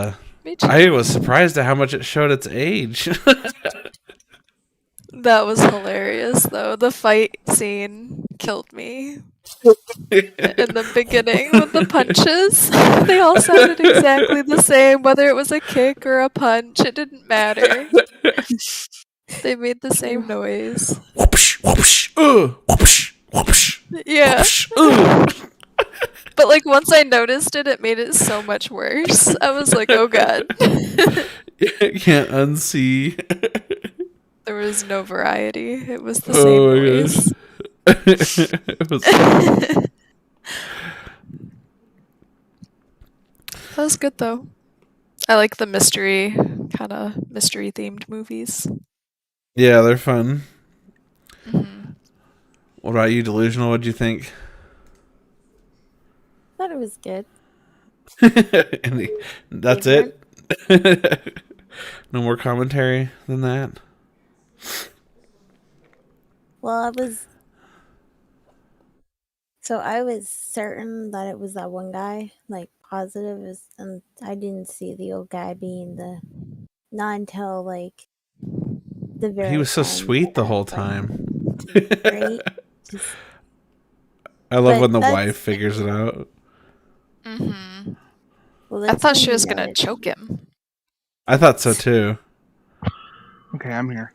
Me too. I was surprised at how much it showed its age. That was hilarious, though. The fight scene killed me in the beginning with the punches. They all sounded exactly the same, whether it was a kick or a punch. It didn't matter. They made the same noise. Whoopsh, whoopsh, whoopsh, whoopsh, Yeah. whoopsh, But like once I noticed it, it made it so much worse. I was like, oh god. You can't unsee. There was no variety. It was the Oh same my noise. It was funny. That was good though. I like the mystery, kind of mystery themed movies. Yeah, they're fun. Mm-hmm. What about you, Delusional? What'd you think? Thought it was good. That's it? No more commentary than that? Well, I was certain that it was that one guy, like positive is, I didn't see the old guy being not until like the very He was so end sweet the that I whole was like, time. right? Just, I love when the that's wife figures it out. Mm-hmm. well, I that's thought when she you was know gonna it's choke him. I thought so too. Okay, I'm here.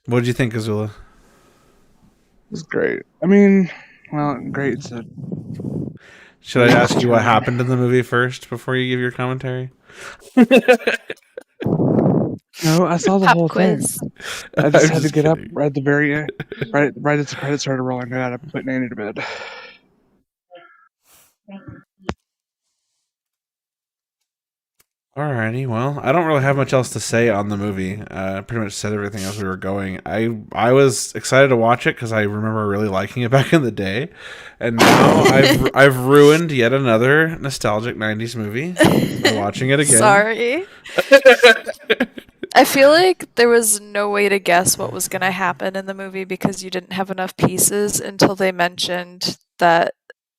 What did you think, Azula? It's great. I mean, well, great's a Should I ask you what term. happened in the movie first before you give your commentary? No, I saw the Pop whole thing. quiz. I just I'm had to just get up kidding. right at the very end, right as the credits started rolling. I got up and put Nanny to bed. Alrighty, well, I don't really have much else to say on the movie. Pretty much said everything as we were going. I was excited to watch it because I remember really liking it back in the day, and now I've ruined yet another nostalgic '90s movie by watching it again. Sorry. I feel like there was no way to guess what was gonna happen in the movie because you didn't have enough pieces until they mentioned that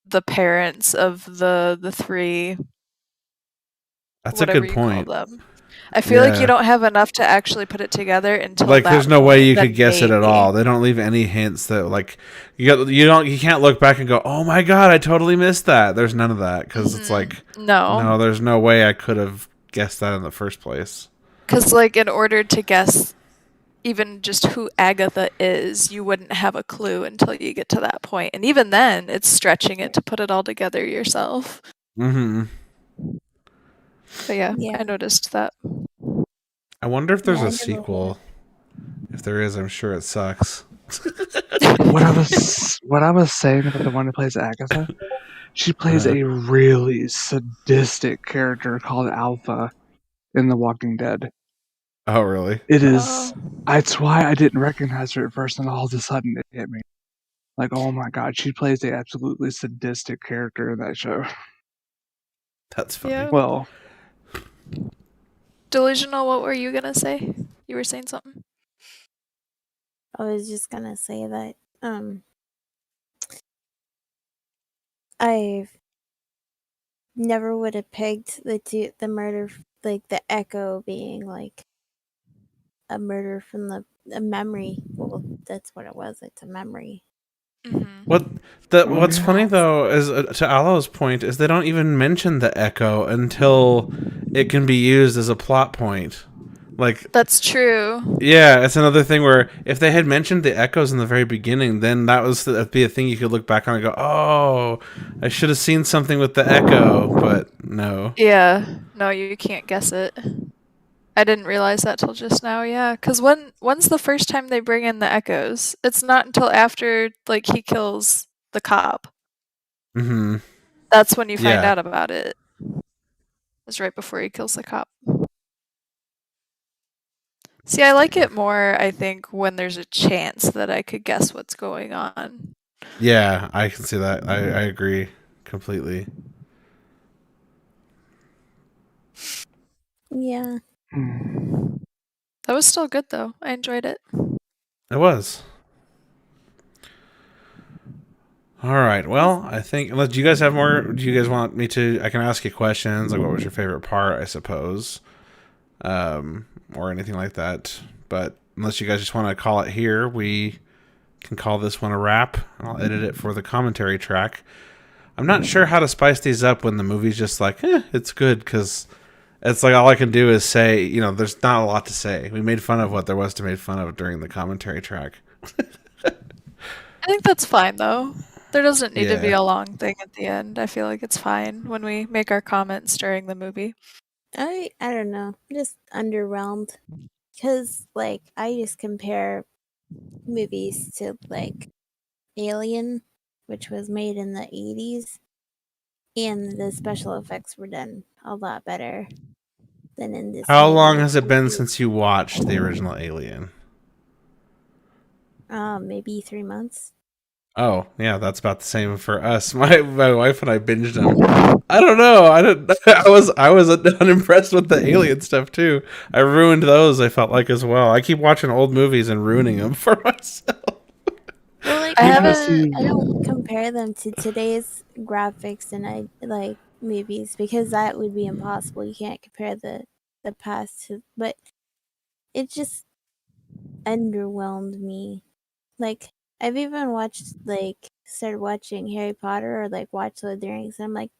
the parents of the three, That's a whatever good you call point. them. I feel like you Yeah, don't have enough to actually put it together until like that there's no way point. you Then could guess it at maybe. all. They don't leave any hints that like you can't look back and go, oh my god, I totally missed that. There's none of that because it's like No, no, there's no way I could have guessed that in the first place. because like in order to guess even just who Agatha is, you wouldn't have a clue until you get to that point. And even then, it's stretching it to put it all together yourself. Mm-hmm. But yeah, Yeah. I noticed that. I wonder if there's Yeah, I a never sequel. If there is, I'm sure it sucks. What I was saying about the one who plays Agatha, she plays a really sadistic character called Alpha in The Walking Dead. Oh, really? It is. Oh. It's why I didn't recognize her at first, and all of a sudden it hit me. Like, oh my god, she plays a absolutely sadistic character in that show. That's funny. Yeah. Well, Delusional, what were you gonna say? You were saying something? I was just gonna say that I never would have pegged the murder, like the echo being like a murder from a memory. Well, that's what it was. It's a memory. Mm-hmm. What's funny though is to Alo's point is they don't even mention the echo until it can be used as a plot point. Like That's true. yeah, it's another thing where if they had mentioned the echoes in the very beginning, then that'd be a thing you could look back on and go, "Oh, I should have seen something with the echo," but no. Yeah. No, you can't guess it. I didn't realize that till just now, yeah. Because when's the first time they bring in the echoes? It's not until after, like, he kills the cop. Mm-hmm. That's when you find Yeah. out about it. It's right before he kills the cop. See, I like it more, I think, when there's a chance that I could guess what's going on. Yeah, I can see that. I agree completely. Yeah. That was still good, though. I enjoyed it. It was. All right. Well, I think unless do you guys have more? Do you guys want me to? I can ask you questions like what was your favorite part, I suppose, or anything like that. But unless you guys just want to call it here, we can call this one a wrap. I'll edit it for the commentary track. I'm not sure how to spice these up when the movie's just like, it's good because it's like all I can do is say, there's not a lot to say. We made fun of what there was to make fun of during the commentary track. I think that's fine, though. There doesn't need to be Yeah. a long thing at the end. I feel like it's fine when we make our comments during the movie. I don't know. I'm just underwhelmed because like I just compare movies to like Alien, which was made in the 80s, and the special effects were done a lot better than in this How movie. long has it been since you watched the original Alien? Maybe 3 months. Oh, yeah, that's about the same for us. My wife and I binged them. I don't know. I was unimpressed with the alien stuff too. I ruined those. I felt like as well. I keep watching old movies and ruining them for myself. Well, like I You gotta haven't. see. I don't compare them to today's graphics and I like movies because that would be impossible. You can't compare the past to, but it just underwhelmed me. Like I've even watched started watching Harry Potter or like watched Lord of the Rings and I'm like,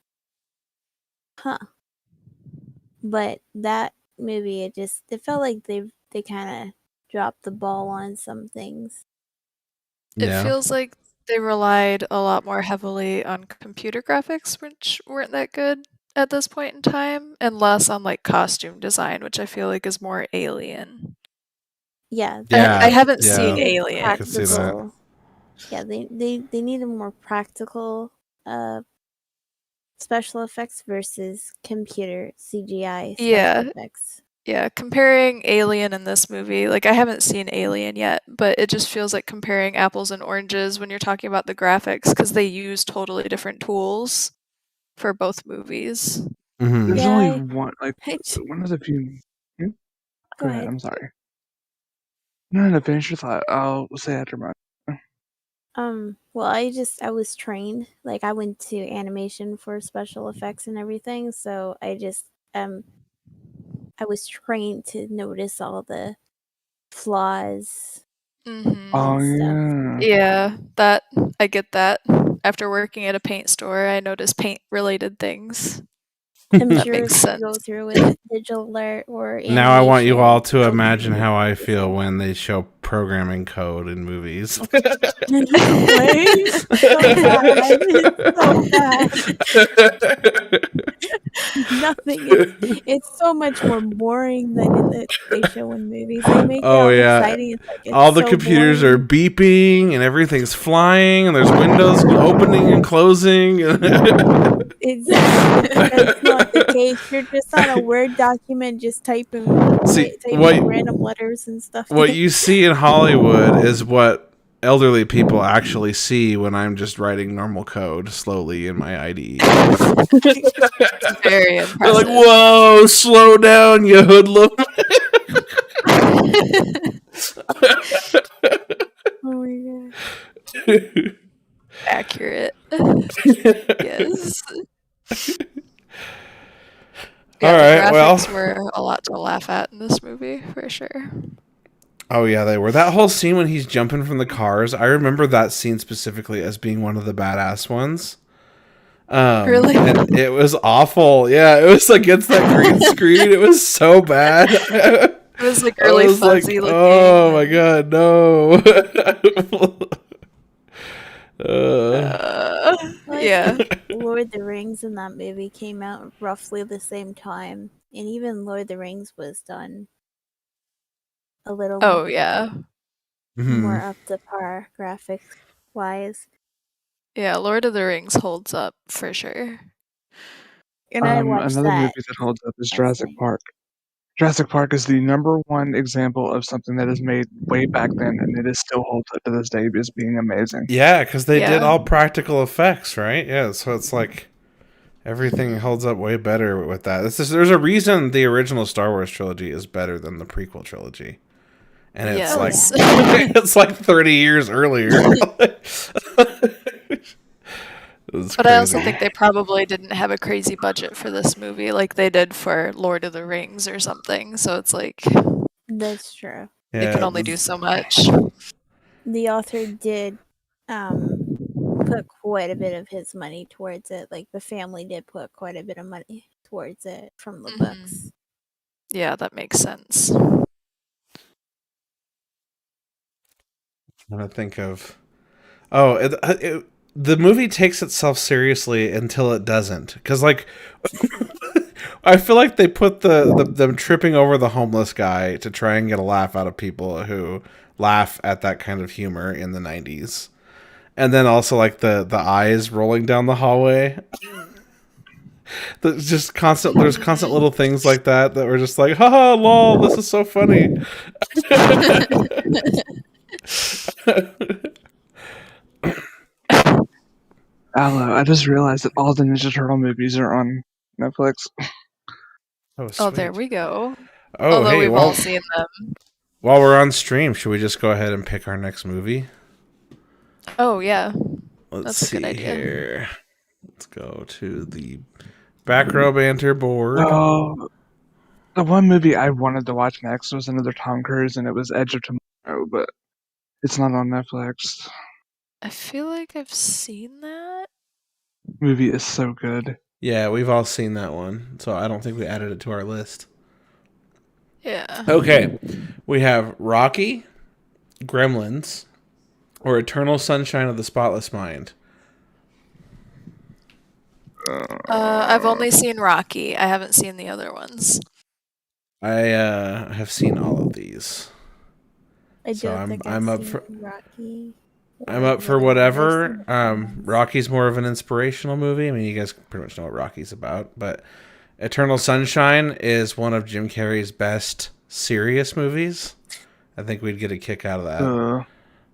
huh. But that movie it felt like they kind of dropped the ball on some things. It Yeah. feels like they relied a lot more heavily on computer graphics, which weren't that good at this point in time, and less on like costume design, which I feel like is more Alien. Yeah, I Yeah. haven't they seen Yeah. needed I could see Aliens. that. practical. Yeah, they needed more practical uh special effects versus computer CGI special Yeah, effects. yeah. Comparing Alien and this movie, like I haven't seen Alien yet, but it just feels like comparing apples and oranges when you're talking about the graphics because they use totally different tools for both movies. Mm-hmm. There's Yeah, only one, like I one of the few. Hmm? go Go ahead. ahead. I'm sorry. No, finish your thought. I'll say after mine. Well, I was trained. Like I went to animation for special effects and everything, so I was trained to notice all the flaws Mhm. Oh and stuff. yeah. Yeah, that I get that. After working at a paint store, I notice paint-related things. I'm That sure makes if you go sense. through with digital art or Now I want you all animation, to they'll imagine notice how I the feel same when thing. they show programming code in movies. Right? So bad. It's so bad. Nothing. It's so much more boring than they show in movies. They make it Oh all yeah. exciting. It's like it's All the so computers are boring. beeping and everything's flying and there's windows opening and closing. Exactly. That's not the case. You're just on a Word document, just See, typing random letters and stuff. what you see in Hollywood is what elderly people actually see when I'm just writing normal code slowly in my IDE. It's very They're like, impressive. "Whoa, slow down, you hoodlum." Oh my Accurate. Yes. All Yeah, the right, well. graphics were a lot to laugh at in this movie, for sure. Oh yeah, they were. That whole scene when he's jumping from the cars, I remember that scene specifically as being one of the badass ones. Really? And it was awful. Yeah, it was against that green screen. It was so bad. It was, like, I really was like, fuzzy looking oh my and god, no. Like yeah. Lord of the Rings in that movie came out roughly the same time, and even Lord of the Rings was done a little Oh, yeah. Mhm. more up to par graphics wise. Yeah, Lord of the Rings holds up for sure. And I watched Another movie that that holds up is last Jurassic night. Park. Jurassic Park is the number one example of something that is made way back then, and it is still holds up to this day as being amazing. Yeah, because they did Yeah. all practical effects, right? Yeah, so it's like everything holds up way better with that. There's a reason the original Star Wars trilogy is better than the prequel trilogy. And it's Oh like Yes. yeah. it's like 30 years earlier. It's But I also crazy. think they probably didn't have a crazy budget for this movie like they did for Lord of the Rings or something, so it's like That's true. they could Yeah, only do so much. The author did um put quite a bit of his money towards it. Like the family did put quite a bit of money towards it from the Mhm. books. Yeah, that makes sense. I'm trying to think of. Oh, the movie takes itself seriously until it doesn't, because like I feel like they put them tripping over the homeless guy to try and get a laugh out of people who laugh at that kind of humor in the 90s. And then also like the eyes rolling down the hallway. There's constant little things like that were just like, haha, lol, this is so funny. Aloe, I just realized that all the Ninja Turtle movies are on Netflix. Oh, Oh, there sweet. we go. Oh, Although hey, we've all well, seen them. while we're on stream, should we just go ahead and pick our next movie? Oh yeah, Let's that's a see good idea. here. Let's go to the Backrow Banter board. Oh, the one movie I wanted to watch next was another Tom Cruise, and it was Edge of Tomorrow, but it's not on Netflix. I feel like I've seen that. Movie is so good. Yeah, we've all seen that one, so I don't think we added it to our list. Yeah. Okay, we have Rocky, Gremlins, or Eternal Sunshine of the Spotless Mind. I've only seen Rocky. I haven't seen the other ones. I have seen all of these, I so don't think I'm I've up for seen Rocky. I'm up for whatever. whatever. Rocky's more of an inspirational movie. I mean, you guys pretty much know what Rocky's about, but Eternal Sunshine is one of Jim Carrey's best serious movies. I think we'd get a kick out of that.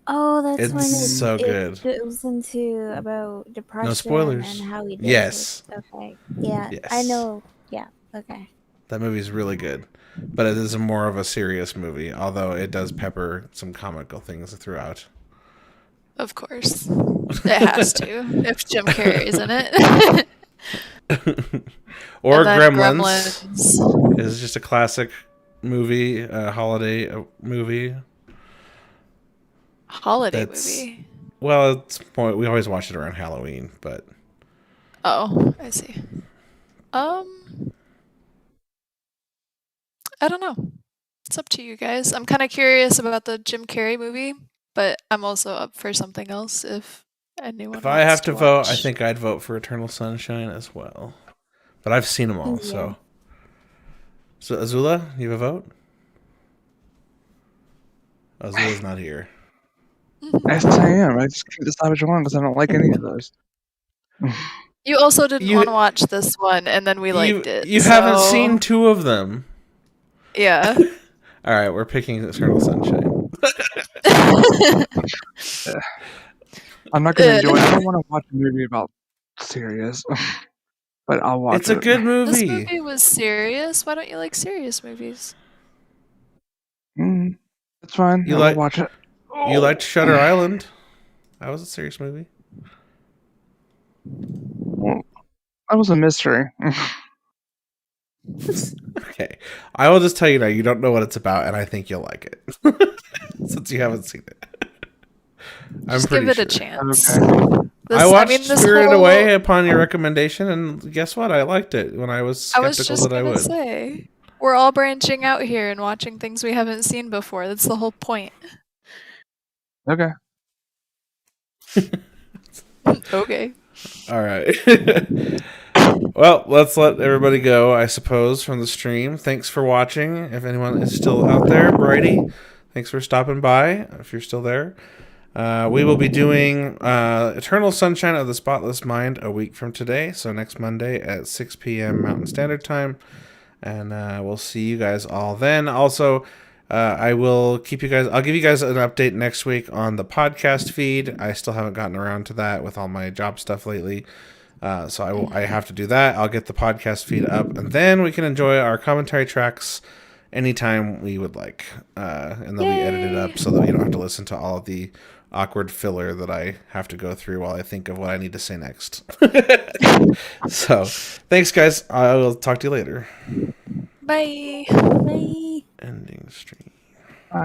Oh, that's when It's so good. it goes into about depression spoilers. and how he deals Yes. with. Okay, yeah, Yes. I know. Yeah, okay. That movie's really good, but it is more of a serious movie, although it does pepper some comical things throughout. Of course, it has to if Jim Carrey's in it. Or And then Gremlins is just a classic movie, holiday movie. Holiday That's- movie. Well, we always watch it around Halloween, but Oh, I see. I don't know. It's up to you guys. I'm kind of curious about the Jim Carrey movie, but I'm also up for something else if anyone if I have wants to vote, watch. I think I'd vote for Eternal Sunshine as well. But I've seen them all, Yeah. so Azula, you have a vote? Azula's not here. Yes, I am. I just can't decide which one because I don't like any of those. You also didn't You- want to watch this one, and then we liked it. You haven't so- seen two of them. Yeah. All right, we're picking Eternal Sunshine. I'm not going to enjoy it. I don't want to watch a movie about serious, but I'll watch It's a it. good This movie. movie was serious. Why don't you like serious movies? It's fine. You I'll like- watch it. You liked Shutter Island? That was a serious movie. Well, that was a mystery. Okay, I will just tell you now. You don't know what it's about, and I think you'll like it since you haven't seen it. Just give it a chance. Okay. I watched this Spirited whole- Away upon your recommendation, and guess what? I liked it when I was I skeptical was just that I gonna would. say, we're all branching out here and watching things we haven't seen before. That's the whole point. Okay. Okay. All right. Well, let's let everybody go, I suppose, from the stream. Thanks for watching. If anyone is still out there, Brady, thanks for stopping by. If you're still there, we will be doing Eternal Sunshine of the Spotless Mind a week from today. So next Monday at 6 p.m. Mountain Standard Time. And we'll see you guys all then. Also, I'll give you guys an update next week on the podcast feed. I still haven't gotten around to that with all my job stuff lately. So I have to do that. I'll get the podcast feed up, and then we can enjoy our commentary tracks anytime we would like. And then we edit it up so that you don't have to listen to all of the awkward filler that I have to go through while I think of what I need to say next. So, thanks, guys. I will talk to you later. Bye. Bye. Ending stream.